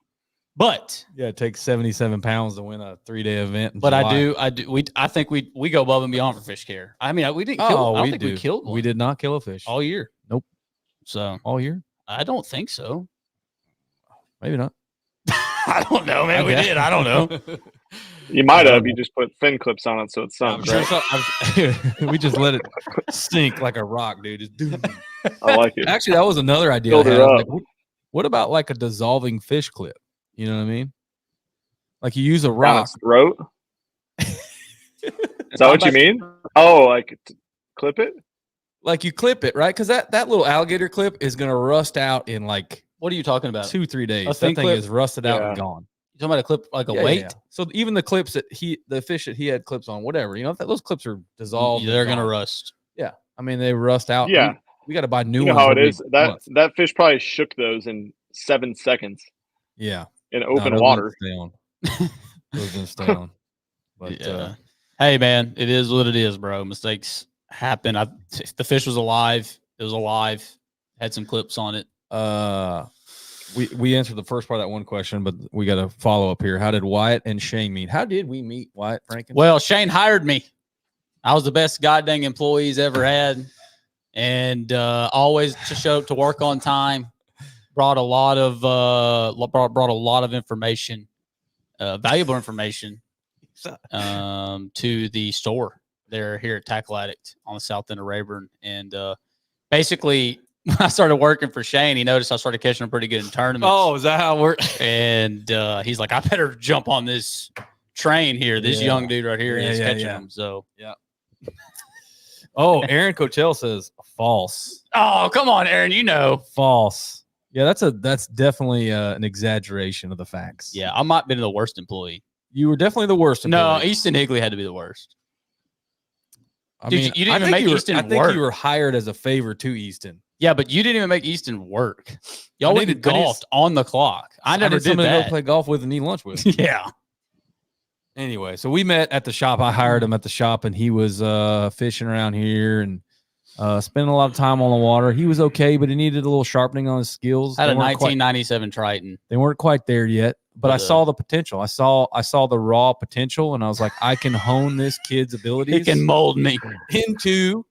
Speaker 1: But
Speaker 2: it takes 77 pounds to win a 3-day event.
Speaker 1: But I think we go above and beyond for fish care. I mean, we didn't kill. I don't think we killed one.
Speaker 2: We did not kill a fish
Speaker 1: all year.
Speaker 2: Nope.
Speaker 1: So
Speaker 2: all year?
Speaker 1: I don't think so.
Speaker 2: Maybe not.
Speaker 1: I don't know, man. We did. I don't know.
Speaker 3: You might have. You just put fin clips on it, so it sunk.
Speaker 2: Right? We just let it sink like a rock, dude.
Speaker 3: I like it.
Speaker 2: Actually, that was another idea. Like, what about like a dissolving fish clip? You know what I mean? Like you use a rock.
Speaker 3: Down its throat? Is that what you mean? Oh, like clip it?
Speaker 2: Like you clip it, right? Because that little alligator clip is going to rust out in like,
Speaker 1: what are you talking about?
Speaker 2: 2-3 days. That thing is rusted out and gone.
Speaker 1: You talking about a clip like a weight?
Speaker 2: Yeah. So even the clips that the fish that he had clips on, whatever, you know, those clips are dissolved.
Speaker 1: They're going to rust.
Speaker 2: Yeah. I mean, they rust out.
Speaker 3: Yeah.
Speaker 2: We got to buy new ones.
Speaker 3: You know how it is. That fish probably shook those in 7 seconds.
Speaker 2: Yeah.
Speaker 3: In open water.
Speaker 2: Those didn't stay on. But
Speaker 1: hey, man, it is what it is, bro. Mistakes happen. The fish was alive. It was alive. Had some clips on it.
Speaker 2: We answered the first part of that one question, but we got a follow up here. How did Wyatt and Shane meet? How did we meet, Wyatt Franken?
Speaker 1: Well, Shane hired me. I was the best goddamn employee he's ever had, and always to show up to work on time. Brought a lot of information, valuable information, to the store there here at Tackle Addict on the south end of Rayburn. And basically, when I started working for Shane, he noticed I started catching them pretty good in tournaments.
Speaker 2: Oh, is that how it worked?
Speaker 1: And he's like, I better jump on this train here. This young dude right here is catching them. So
Speaker 2: Oh, Aaron Coachell says false.
Speaker 1: Oh, come on, Aaron. You know,
Speaker 2: false. Yeah, that's definitely an exaggeration of the facts.
Speaker 1: Yeah, I might have been the worst employee.
Speaker 2: You were definitely the worst employee.
Speaker 1: No, Easton Higley had to be the worst.
Speaker 2: I mean, you didn't even make Easton work. I think you were hired as a favor to Easton.
Speaker 1: Yeah, but you didn't even make Easton work. Y'all went and golfed on the clock. I never did that.
Speaker 2: To go play golf with and eat lunch with.
Speaker 1: Yeah.
Speaker 2: Anyway, so we met at the shop. I hired him at the shop, and he was fishing around here and spending a lot of time on the water. He was okay, but he needed a little sharpening on his skills.
Speaker 1: Had a 1997 Triton.
Speaker 2: They weren't quite there yet, but I saw the potential. I saw the raw potential, and I was like, I can hone this kid's abilities.
Speaker 1: He can mold me
Speaker 2: into.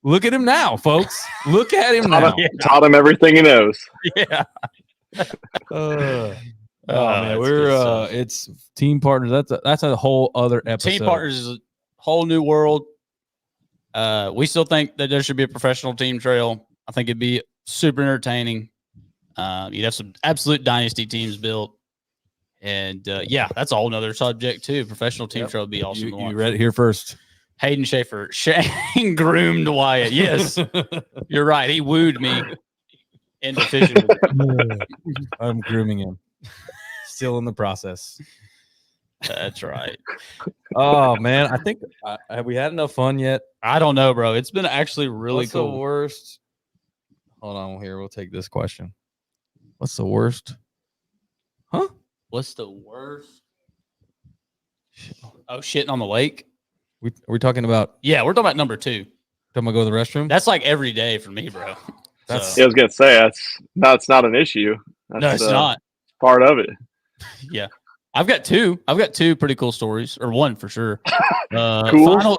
Speaker 2: Look at him now, folks. Look at him now.
Speaker 3: Taught him everything he knows.
Speaker 1: Yeah.
Speaker 2: Man, we're it's team partners. That's a whole other episode.
Speaker 1: Team partners is a whole new world. We still think that there should be a professional team trail. I think it'd be super entertaining. You'd have some absolute dynasty teams built. And that's a whole nother subject too. Professional team trail would be awesome.
Speaker 2: You read it here first.
Speaker 1: Hayden Schaefer. Shane groomed Wyatt. Yes, you're right. He wooed me into fishing.
Speaker 2: I'm grooming him. Still in the process.
Speaker 1: That's right.
Speaker 2: Oh man, I think have we had enough fun yet?
Speaker 1: I don't know, bro. It's been actually really cool.
Speaker 2: What's the worst? Hold on here. We'll take this question. What's the worst Huh?
Speaker 1: What's the worst? Oh, shitting on the lake.
Speaker 2: Are we talking about
Speaker 1: Yeah, we're talking about number 2.
Speaker 2: talking about go to the restroom?
Speaker 1: That's like every day for me, bro.
Speaker 2: That's-
Speaker 3: Yeah, I was gonna say that's not an issue. That's,
Speaker 1: no, it's not.
Speaker 3: part of it.
Speaker 1: Yeah, I've got two pretty cool stories, or one for sure.
Speaker 3: Cool.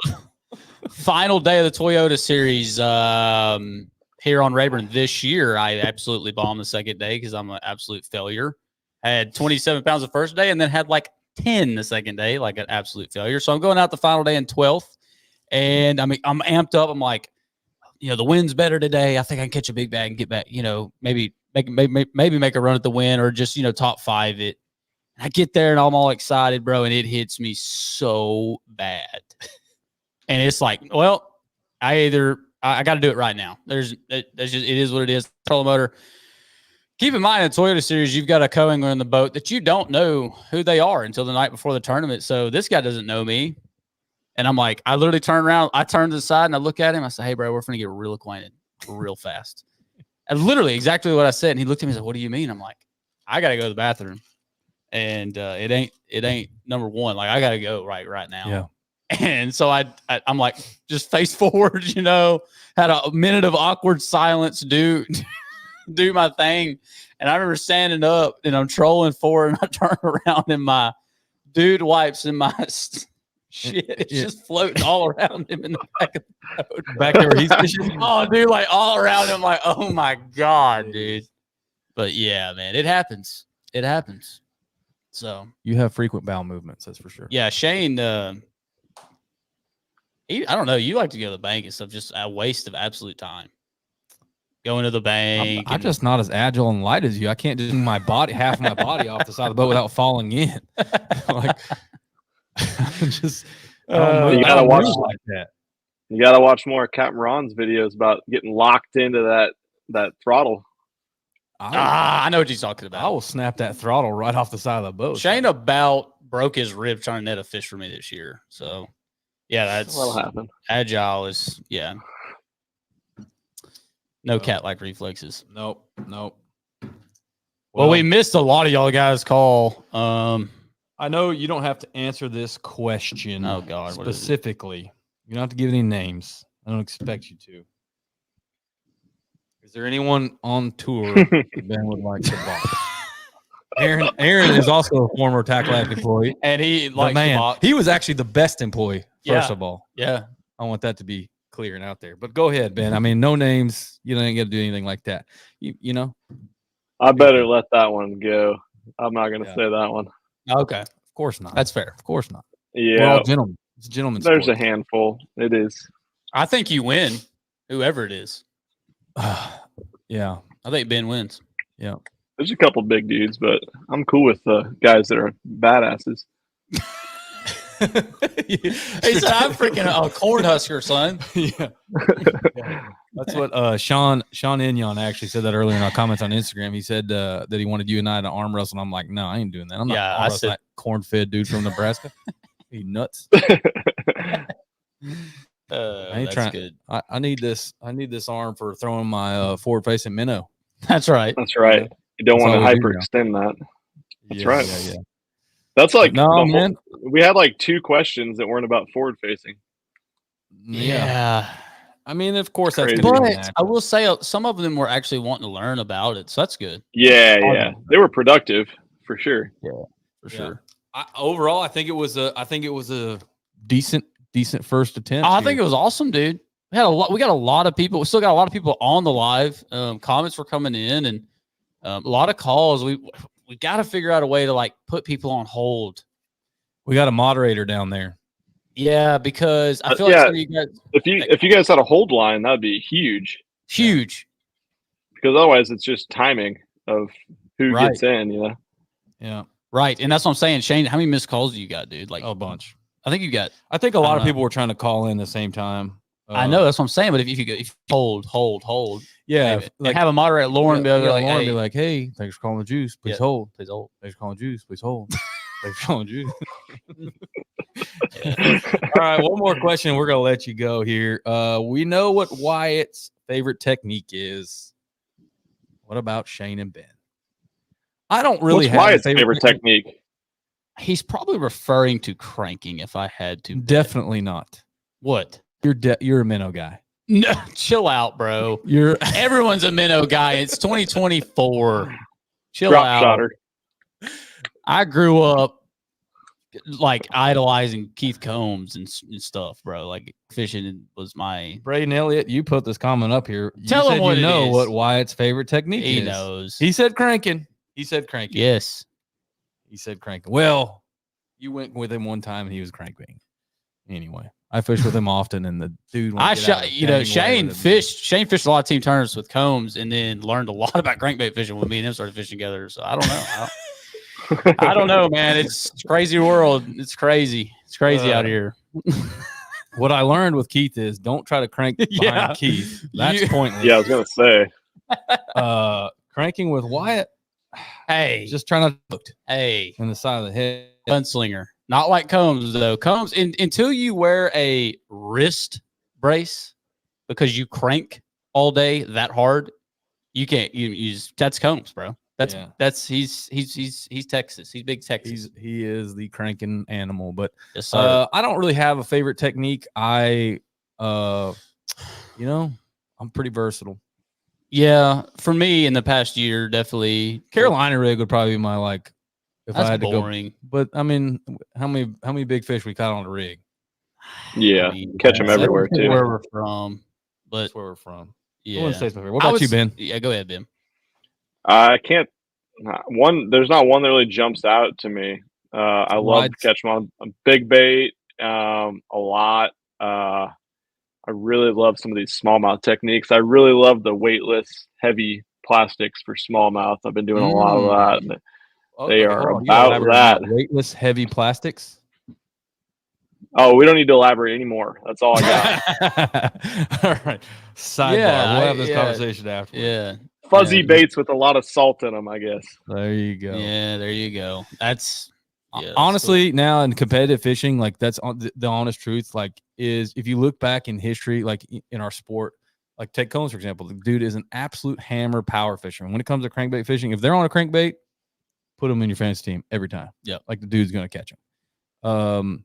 Speaker 1: Final day of the Toyota Series here on Rayburn this year. I absolutely bombed the second day because I'm an absolute failure. I had 27 pounds the first day and then had like 10 the second day, like an absolute failure. So I'm going out the final day in 12th, and I'm amped up. I'm like, the wind's better today. I think I can catch a big bag and get back. Maybe make a run at the win, or just top 5 it. I get there and I'm all excited, bro, and it hits me so bad. And it's like, well, I got to do it right now. It is what it is. Control the motor. Keep in mind, in the Toyota Series, you've got a co-angler in the boat that you don't know who they are until the night before the tournament. So this guy doesn't know me. And I'm like, I literally turn around, I turn to the side and I look at him. I say, hey, bro, we're going to get real acquainted real fast. And literally exactly what I said. And he looked at me and said, what do you mean? I'm like, I got to go to the bathroom. And it ain't number 1. Like, I got to go right now.
Speaker 2: Yeah.
Speaker 1: And so I'm like, just face forward, had a minute of awkward silence, do my thing. And I remember standing up and I'm trolling forward and I turn around and my dude wipes in my shit. It's just floating all around him in the back of the boat.
Speaker 2: Back there where he's fishing.
Speaker 1: Oh, dude, like all around him. Like, oh my God, dude. But yeah, man, it happens. It happens. So
Speaker 2: You have frequent bowel movements, that's for sure.
Speaker 1: yeah, Shane, I don't know. You like to go to the bank and stuff, just a waste of absolute time. Going to the bank.
Speaker 2: I'm just not as agile and light as you. I can't just move my body, half of my body off the side of the boat without falling in. Like, just
Speaker 3: you gotta watch
Speaker 2: like that.
Speaker 3: You gotta watch more Captain Ron's videos about getting locked into that throttle.
Speaker 1: I know what he's talking about.
Speaker 2: I will snap that throttle right off the side of the boat.
Speaker 1: Shane about broke his rib trying to net a fish for me this year. So yeah,
Speaker 3: That'll happen.
Speaker 1: Agile is no cat-like reflexes.
Speaker 2: Nope.
Speaker 1: Well, we missed a lot of y'all guys call.
Speaker 2: I know you don't have to answer this question.
Speaker 1: Oh God,
Speaker 2: specifically. You don't have to give any names. I don't expect you to. Is there anyone on tour that Ben would like to box? Aaron is also a former Tackle Act employee,
Speaker 1: and he likes to box.
Speaker 2: He was actually the best employee. First of all,
Speaker 1: yeah,
Speaker 2: I want that to be clear and out there. But go ahead, Ben. I mean, no names. You don't get to do anything like that. You know.
Speaker 3: I better let that one go. I'm not going to say that one.
Speaker 1: Okay,
Speaker 2: of course not.
Speaker 1: That's fair.
Speaker 2: Of course not.
Speaker 3: Yeah,
Speaker 2: we're all gentlemen. It's a gentleman's
Speaker 3: There's
Speaker 2: sport.
Speaker 3: a handful. It is.
Speaker 1: I think you win, whoever it is.
Speaker 2: Yeah,
Speaker 1: I think Ben wins.
Speaker 2: Yeah.
Speaker 3: There's a couple big dudes, but I'm cool with guys that are badasses.
Speaker 1: He said, "I'm freaking a cornhusker, son."
Speaker 2: Yeah. That's what Sean Inyon actually said that earlier in our comments on Instagram. He said that he wanted you and I to arm wrestle. And I'm like, no, I ain't doing that. I'm not arm wrestling that corn-fed dude from Nebraska. He nuts. I ain't
Speaker 1: that's
Speaker 2: trying.
Speaker 1: good.
Speaker 2: I need this. I need this arm for throwing my forward-facing minnow.
Speaker 1: That's right.
Speaker 3: That's right. You don't want to hyperextend that. That's right.
Speaker 2: Yeah.
Speaker 3: That's like
Speaker 2: man.
Speaker 3: We had like 2 questions that weren't about forward facing.
Speaker 1: Yeah.
Speaker 2: I mean, of course, that's
Speaker 3: Crazy.
Speaker 2: going to be
Speaker 1: But
Speaker 2: natural.
Speaker 1: I will say some of them were actually wanting to learn about it, so that's good.
Speaker 3: Yeah. They were productive for sure.
Speaker 1: For sure.
Speaker 2: Overall, I think it was a decent first attempt.
Speaker 1: I think it was awesome, dude. We got a lot of people. We still got a lot of people on the live. Comments were coming in, and a lot of calls. We got to figure out a way to like put people on hold.
Speaker 2: We got a moderator down there.
Speaker 1: Yeah, because I feel like some of you guys,
Speaker 3: if you guys had a hold line, that'd be huge.
Speaker 1: Huge.
Speaker 3: Because otherwise, it's just timing of who gets in. You know.
Speaker 2: Yeah.
Speaker 1: Right, and that's what I'm saying. Shane, how many missed calls do you got, dude? Like
Speaker 2: a bunch.
Speaker 1: I think you got.
Speaker 2: I think a lot of people were trying to call in the same time.
Speaker 1: I know that's what I'm saying. But if you hold,
Speaker 2: yeah,
Speaker 1: like have a moderator, Lauren, be
Speaker 2: like, hey, thanks for calling the Juice. Please hold. Please hold. Thanks for calling Juice. Please hold. Thanks for calling Juice. All right, one more question. We're gonna let you go here. We know what Wyatt's favorite technique is. What about Shane and Ben? I don't really
Speaker 3: What's
Speaker 2: have
Speaker 3: Wyatt's
Speaker 2: a
Speaker 3: favorite technique?
Speaker 1: He's probably referring to cranking. If I had to, bet.
Speaker 2: Definitely not.
Speaker 1: What?
Speaker 2: You're a minnow guy.
Speaker 1: No, chill out, bro. Everyone's a minnow guy. It's 2024. Chill
Speaker 3: Drop
Speaker 1: out.
Speaker 3: shotter.
Speaker 1: I grew up like idolizing Keith Combs and stuff, bro. Like fishing was my.
Speaker 2: Braden Elliott, you put this comment up here.
Speaker 1: Tell him what
Speaker 2: you
Speaker 1: it
Speaker 2: know
Speaker 1: is.
Speaker 2: what Wyatt's favorite technique
Speaker 1: He
Speaker 2: is.
Speaker 1: knows.
Speaker 2: He said cranking.
Speaker 1: Yes.
Speaker 2: He said cranking. Well, you went with him one time and he was crankbaiting. Anyway, I fish with him often, and the dude.
Speaker 1: Shane fished a lot of team tournaments with Combs, and then learned a lot about crankbait fishing when me and him started fishing together. So I don't know. I don't know, man. It's a crazy world. It's crazy. It's crazy out here.
Speaker 2: What I learned with Keith is don't try to crank behind Keith. That's pointless.
Speaker 3: Yeah, I was gonna say.
Speaker 2: Cranking with Wyatt.
Speaker 1: Hey,
Speaker 2: Just try not to look
Speaker 1: hey,
Speaker 2: in the side of the head.
Speaker 1: gunslinger. Not like Combs though. Combs until you wear a wrist brace because you crank all day that hard, you can't. You use that's Combs, bro. That's he's Texas. He's big Texas.
Speaker 2: He is the cranking animal. But
Speaker 1: Yes, sir.
Speaker 2: I don't really have a favorite technique. I'm pretty versatile.
Speaker 1: Yeah, for me in the past year, definitely
Speaker 2: Carolina rig would probably be my like. If
Speaker 1: That's
Speaker 2: I had to
Speaker 1: boring.
Speaker 2: go, but I mean, how many big fish we caught on the rig?
Speaker 3: Yeah,
Speaker 1: I mean,
Speaker 3: catch them everywhere
Speaker 1: that's
Speaker 3: too.
Speaker 1: where we're from, but
Speaker 2: That's where we're from.
Speaker 1: yeah.
Speaker 2: What about you, Ben?
Speaker 1: Yeah, go ahead, Ben.
Speaker 3: I can't. There's not one that really jumps out to me. I love to catch them on big bait a lot. I really love some of these smallmouth techniques. I really love the weightless, heavy plastics for smallmouth. I've been doing a lot of that. They are about that.
Speaker 2: Weightless, heavy plastics.
Speaker 3: Oh, we don't need to elaborate anymore. That's all I got.
Speaker 2: All right. Sidebar.
Speaker 1: Yeah,
Speaker 2: we'll have this conversation after.
Speaker 1: Yeah.
Speaker 3: Fuzzy baits with a lot of salt in them, I guess.
Speaker 2: There you go.
Speaker 1: Yeah, there you go. That's
Speaker 2: honestly cool. Now in competitive fishing, like that's the honest truth. Like, is if you look back in history, like in our sport, like take Combs for example, the dude is an absolute hammer power fisherman. When it comes to crankbait fishing, if they're on a crankbait, put them in your fantasy team every time.
Speaker 1: Yeah,
Speaker 2: like the dude's gonna catch them.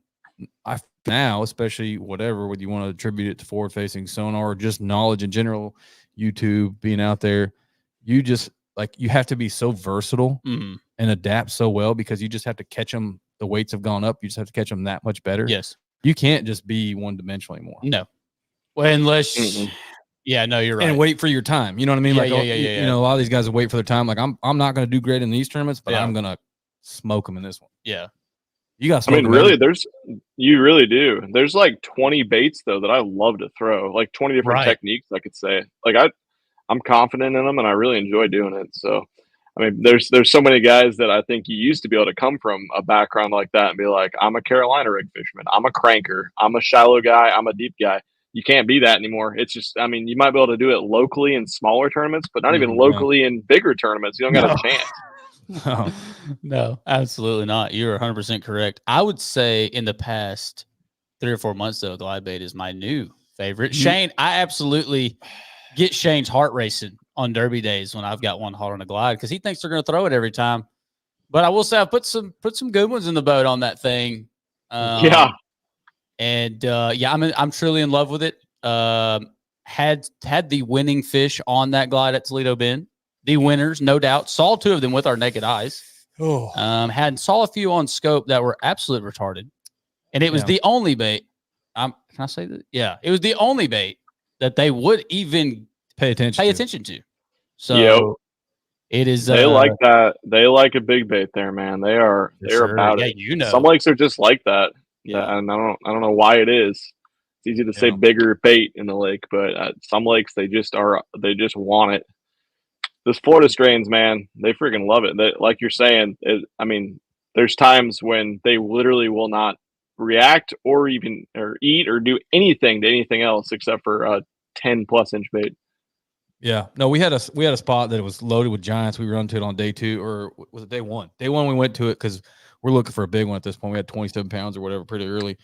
Speaker 2: Now, especially whether you want to attribute it to forward facing sonar or just knowledge in general, YouTube, being out there, you just like you have to be so versatile and adapt so well because you just have to catch them. The weights have gone up. You just have to catch them that much better.
Speaker 1: Yes,
Speaker 2: you can't just be one dimensional anymore.
Speaker 1: No, well, unless. Yeah, no, you're right.
Speaker 2: And wait for your time. You know what I mean?
Speaker 1: Yeah,
Speaker 2: like,
Speaker 1: yeah.
Speaker 2: You know, a lot of these guys will wait for their time. Like, I'm not going to do great in these tournaments, but I'm going to smoke them in this one.
Speaker 1: Yeah.
Speaker 2: You got.
Speaker 3: I mean, really, you really do. There's like 20 baits though that I love to throw. Like 20 different techniques, I could say. Like I'm confident in them, and I really enjoy doing it. So, I mean, there's so many guys that I think you used to be able to come from a background like that and be like, I'm a Carolina rig fisherman, I'm a cranker, I'm a shallow guy, I'm a deep guy. You can't be that anymore. It's just, I mean, you might be able to do it locally in smaller tournaments, but not even locally in bigger tournaments. You don't got a chance.
Speaker 1: No, absolutely not. You're 100% correct. I would say in the past 3 or 4 months, though, glide bait is my new favorite. Shane, I absolutely get Shane's heart racing on derby days when I've got one hot on a glide because he thinks they're going to throw it every time. But I will say I put some good ones in the boat on that thing. And I'm truly in love with it. Had the winning fish on that glide at Toledo Bend. The winners, no doubt. Saw 2 of them with our naked eyes. Saw a few on scope that were absolutely retarded. And it was the only bait. Can I say that? Yeah. It was the only bait that they would even pay attention to. So it is
Speaker 3: they like that. They like a big bait there, man. They're about it.
Speaker 1: You know.
Speaker 3: Some lakes are just like that.
Speaker 1: Yeah.
Speaker 3: And I don't know why it is. It's easy to say bigger bait in the lake, but at some lakes they just want it. This Florida strains, man, they freaking love it. Like you're saying, I mean, there's times when they literally will not react or eat or do anything to anything else except for a 10+ inch bait.
Speaker 2: Yeah, no, we had a spot that was loaded with giants. We run to it on day 2, or was it day 1? Day 1 we went to it because we're looking for a big one at this point. We had 27 pounds or whatever pretty early.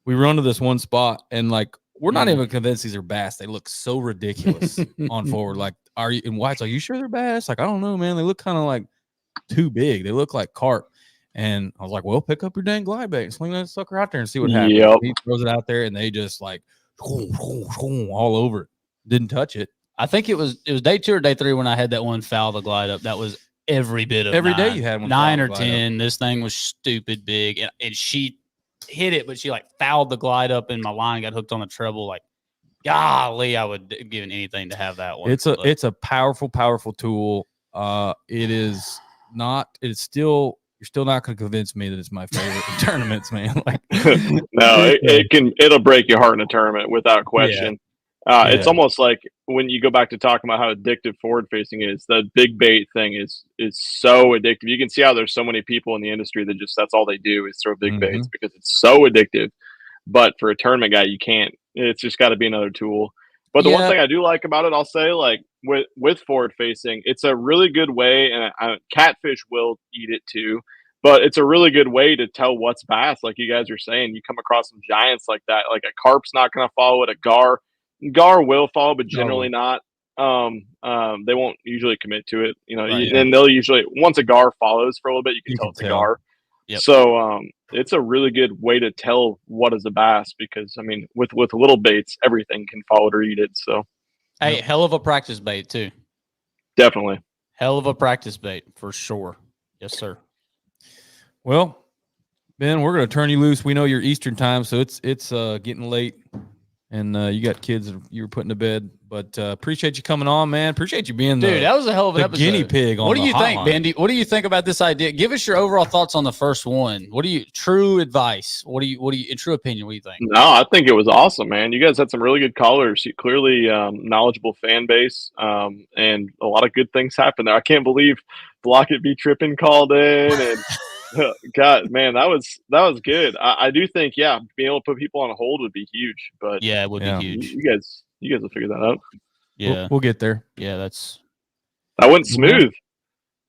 Speaker 2: We run to this one spot and like we're not even convinced these are bass. They look so ridiculous on forward. Like, and White's like, you sure they're bass? Like, I don't know, man. They look kind of like too big. They look like carp. And I was like, well, pick up your dang glide bait and sling that sucker out there and see what happens.
Speaker 3: Yep.
Speaker 2: He throws it out there and they just like all over it. Didn't touch it.
Speaker 1: I think it was day 2 or day 3 when I had that one foul the glide up. That was every bit of
Speaker 2: Every
Speaker 1: 9.
Speaker 2: day you had one
Speaker 1: 9
Speaker 2: foul
Speaker 1: or
Speaker 2: the glide
Speaker 1: 10. This thing was stupid big, and she hit it, but she like fouled the glide up, and my line got hooked on the treble. Like, golly, I would have given anything to have that one.
Speaker 2: It's a powerful tool. You're still not going to convince me that it's my favorite in tournaments, man. Like,
Speaker 3: No, it'll break your heart in a tournament without question. It's almost like when you go back to talking about how addictive forward facing is, the big bait thing is so addictive. You can see how there's so many people in the industry that that's all they do is throw big baits because it's so addictive. But for a tournament guy, you can't. It's just got to be another tool. But the one thing I do like about it, I'll say, like with forward facing, it's a really good way, and catfish will eat it too. But it's a really good way to tell what's bass. Like you guys are saying, you come across some giants like that. Like a carp's not going to follow it. A gar will follow, but generally not. They won't usually commit to it. And they'll usually, once a gar follows for a little bit, you can tell it's a gar.
Speaker 1: Yep.
Speaker 3: So it's a really good way to tell what is a bass because I mean, with little baits, everything can follow it or eat it. So,
Speaker 1: hey, hell of a practice bait too.
Speaker 3: Definitely,
Speaker 1: hell of a practice bait for sure. Yes, sir.
Speaker 2: Well, Ben, we're going to turn you loose. We know you're Eastern time, so it's getting late, and you got kids that you're putting to bed. But appreciate you coming on, man. Appreciate you being
Speaker 1: that was a hell of an episode.
Speaker 2: Guinea pig on
Speaker 1: What do you think,
Speaker 2: hotline.
Speaker 1: Bendy? What do you think about this idea? Give us your overall thoughts on the first one. True advice? What do you in true opinion? What do you think?
Speaker 3: No, I think it was awesome, man. You guys had some really good callers. You clearly knowledgeable fan base, and a lot of good things happened there. I can't believe Block It Be Trippin' called in, and God, man, that was good. I do think, being able to put people on hold would be huge. But
Speaker 1: it would be huge.
Speaker 3: You guys will figure that out.
Speaker 1: Yeah,
Speaker 2: we'll get there.
Speaker 1: Yeah,
Speaker 3: that went smooth.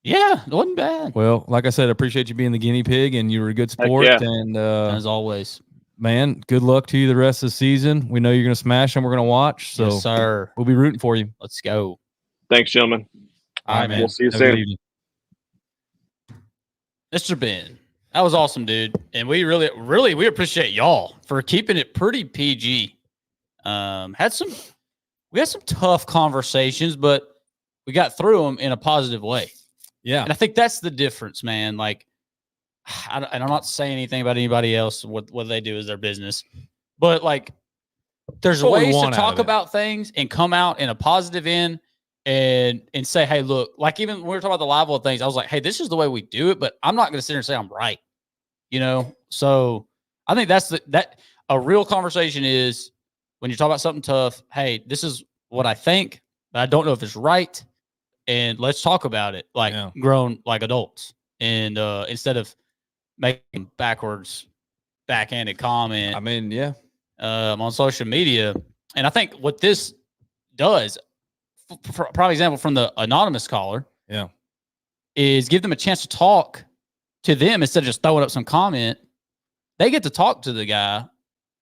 Speaker 1: Yeah, it wasn't bad.
Speaker 2: Well, like I said, I appreciate you being the guinea pig, and you were a good sport. And
Speaker 1: as always,
Speaker 2: man, good luck to you the rest of the season. We know you're going to smash, and we're going to watch. So,
Speaker 1: yes, sir.
Speaker 2: We'll be rooting for you.
Speaker 1: Let's go.
Speaker 3: Thanks, gentlemen.
Speaker 1: All right, man.
Speaker 3: We'll see you soon.
Speaker 1: Mr. Ben, that was awesome, dude. And we really we appreciate y'all for keeping it pretty PG. We had some tough conversations, but we got through them in a positive way.
Speaker 2: Yeah.
Speaker 1: And I think that's the difference, man. Like, and I'm not saying anything about anybody else. What they do is their business. But, like, there's ways to talk about things and come out in a positive end and say, hey, look, like even when we were talking about the live well things, I was like, hey, this is the way we do it, but I'm not going to sit here and say I'm right. So I think that a real conversation is when you talk about something tough, hey, this is what I think, but I don't know if it's right. And let's talk about it like grown like adults. And instead of making backhanded comment.
Speaker 2: I mean,
Speaker 1: on social media. And I think what this does, for prime example from the anonymous caller, is give them a chance to talk to them instead of just throwing up some comment. They get to talk to the guy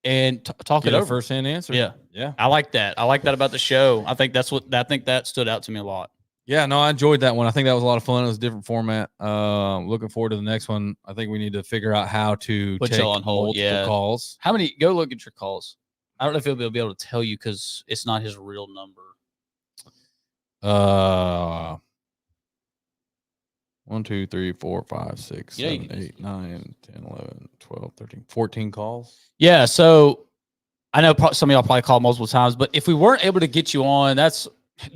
Speaker 1: and talk it over.
Speaker 2: First-hand answer.
Speaker 1: Yeah. I like that. I like that about the show. I think that stood out to me a lot.
Speaker 2: Yeah, no, I enjoyed that one. I think that was a lot of fun. It was a different format. Looking forward to the next one. I think we need to figure out how to
Speaker 1: put
Speaker 2: take
Speaker 1: y'all on hold.
Speaker 2: Calls.
Speaker 1: How many? Go look at your calls. I don't know if he'll be able to tell you because it's not his real number.
Speaker 2: 1, 2, 3, 4, 5, 6, 7, 8, 9, 10, 11, 12, 13, 14 calls.
Speaker 1: Yeah, so I know some of y'all probably called multiple times, but if we weren't able to get you on,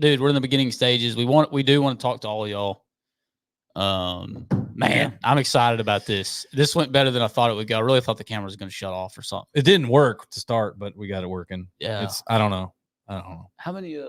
Speaker 1: dude, we're in the beginning stages. We do want to talk to all of y'all. Man, I'm excited about this. This went better than I thought it would go. I really thought the camera was going to shut off or something.
Speaker 2: It didn't work to start, but we got it working.
Speaker 1: Yeah.
Speaker 2: I don't know.
Speaker 1: How many,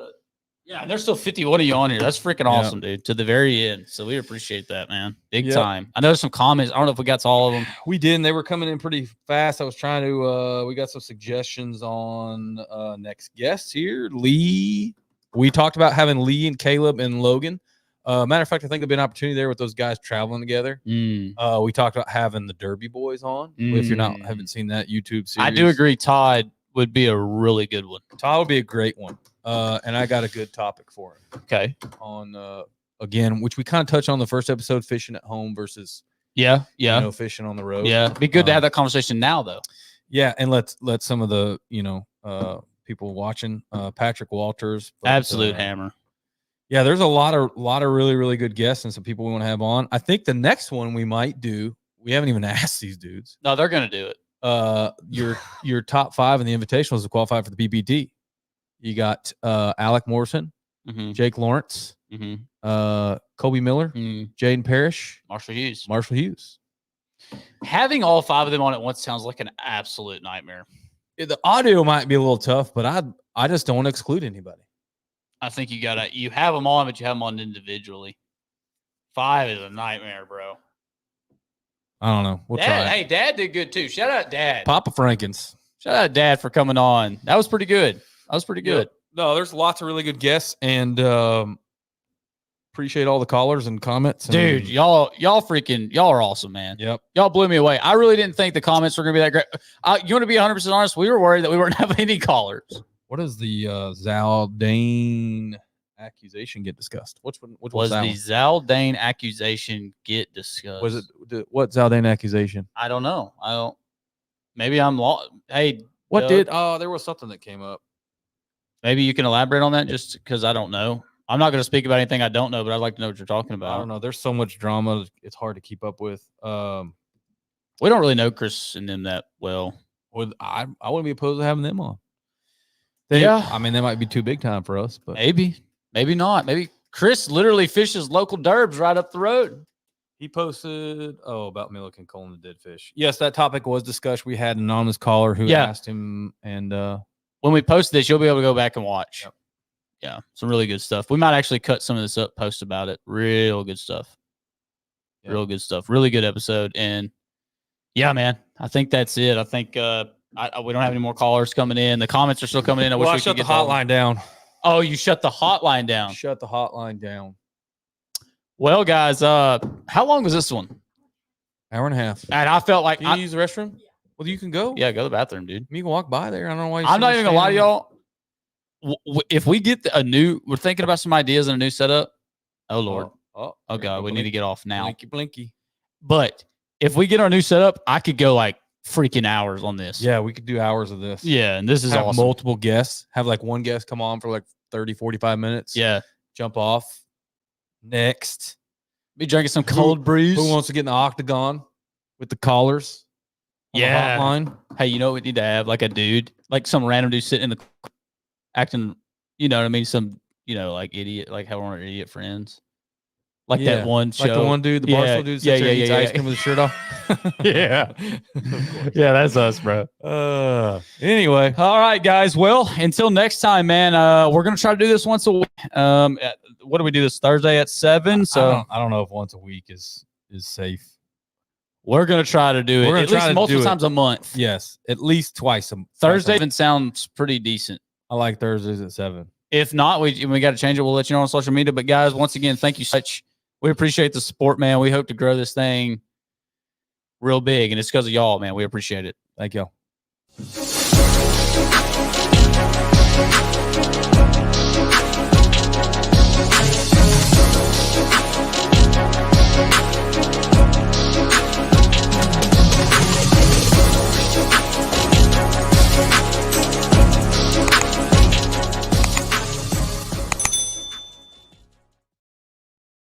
Speaker 1: there's still 51 of you on here. That's freaking awesome, dude. To the very end. So we appreciate that, man. Big time. I know some comments. I don't know if we got to all of them.
Speaker 2: We didn't. They were coming in pretty fast. I was trying to, we got some suggestions on next guests here. Lee. We talked about having Lee and Caleb and Logan. Matter of fact, I think there'll be an opportunity there with those guys traveling together. We talked about having the Derby Boys on. If you're haven't seen that YouTube series.
Speaker 1: I do agree. Todd would be a really good one.
Speaker 2: Todd would be a great one. And I got a good topic for him.
Speaker 1: Okay.
Speaker 2: On again, which we kind of touched on the first episode, fishing at home versus
Speaker 1: Yeah.
Speaker 2: fishing on the road.
Speaker 1: Yeah. Be good to have that conversation now, though.
Speaker 2: Yeah, and let some of the people watching, Patrick Walters,
Speaker 1: Absolute hammer.
Speaker 2: Yeah, there's a lot of really, really good guests and some people we want to have on. I think the next one we might do, we haven't even asked these dudes.
Speaker 1: No, they're gonna do it.
Speaker 2: Your top 5 in the invitationals to qualify for the PPT. You got Alec Morrison, Jake Lawrence, Kobe Miller, Jaden Parrish,
Speaker 1: Marshall
Speaker 2: Hughes.
Speaker 1: Having all 5 of them on at once sounds like an absolute nightmare.
Speaker 2: The audio might be a little tough, but I just don't want to exclude anybody.
Speaker 1: I think you have them on, but you have them on individually. 5 is a nightmare, bro.
Speaker 2: I don't know. We'll try.
Speaker 1: Hey, Dad did good too. Shout out Dad.
Speaker 2: Papa Frankins.
Speaker 1: Shout out Dad for coming on. That was pretty good.
Speaker 2: Yeah. No, there's lots of really good guests, and appreciate all the callers and comments.
Speaker 1: Dude, y'all are awesome, man.
Speaker 2: Yep.
Speaker 1: Y'all blew me away. I really didn't think the comments were going to be that great. You want to be 100% honest? We were worried that we weren't having any callers.
Speaker 2: What does the Zaldane accusation get discussed? What
Speaker 1: was the Zaldane accusation get discussed?
Speaker 2: Was it what Zaldane accusation?
Speaker 1: I don't know. Maybe I'm lost. Hey,
Speaker 2: what did? Oh, there was something that came up.
Speaker 1: Maybe you can elaborate on that, just because I don't know. I'm not going to speak about anything I don't know, but I'd like to know what you're talking about.
Speaker 2: I don't know. There's so much drama; it's hard to keep up with.
Speaker 1: We don't really know Chris and them that well.
Speaker 2: I wouldn't be opposed to having them on. I mean, they might be too big time for us, but
Speaker 1: maybe not. Maybe Chris literally fishes local derbs right up the road.
Speaker 2: He posted about Milliken calling the dead fish. Yes, that topic was discussed. We had an anonymous caller who asked him, and
Speaker 1: when we post this, you'll be able to go back and watch.
Speaker 2: Yep.
Speaker 1: Yeah, some really good stuff. We might actually cut some of this up, post about it. Real good stuff. Yep. Real good stuff. Really good episode. And yeah, man, I think that's it. I think we don't have any more callers coming in. The comments are still coming in.
Speaker 2: I shut the hotline down.
Speaker 1: Oh, you shut the hotline down.
Speaker 2: Shut the hotline down.
Speaker 1: Well, guys, how long was this one?
Speaker 2: Hour and a half.
Speaker 1: And I felt like
Speaker 2: Can you use the restroom? Well, you can go.
Speaker 1: Yeah, go to the bathroom, dude.
Speaker 2: You can walk by there. I don't know why.
Speaker 1: I'm not even gonna lie to y'all. If we get we're thinking about some ideas and a new setup. Oh Lord. Oh God, we need to get off now.
Speaker 2: Blinky.
Speaker 1: But if we get our new setup, I could go like freaking hours on this.
Speaker 2: Yeah, we could do hours of this.
Speaker 1: Yeah, and this is awesome.
Speaker 2: Multiple guests. Have like one guest come on for like 30, 45 minutes.
Speaker 1: Yeah.
Speaker 2: Jump off. Next.
Speaker 1: Be drinking some cold brews.
Speaker 2: Who wants to get in the octagon with the callers?
Speaker 1: Yeah.
Speaker 2: The hotline?
Speaker 1: Hey, you know what we need to have? Like a dude, like some random dude sitting in the acting, you know what I mean? Some, like idiot, like how one of our idiot friends. Like that one show.
Speaker 2: Like the one dude, the Barstool dude sits there and eats ice cream with his shirt off.
Speaker 1: Yeah. Yeah, that's us, bro.
Speaker 2: Anyway.
Speaker 1: All right, guys. Well, until next time, man, we're going to try to do this once a week. What do we do this Thursday at 7? So
Speaker 2: I don't know if once a week is safe.
Speaker 1: We're going to try to do it at least multiple times a month.
Speaker 2: Yes, at least twice a month.
Speaker 1: Thursday even sounds pretty decent.
Speaker 2: I like Thursdays at 7.
Speaker 1: If not, we got to change it. We'll let you know on social media. But guys, once again, thank you so much. We appreciate the support, man. We hope to grow this thing real big, and it's because of y'all, man. We appreciate it.
Speaker 2: Thank y'all.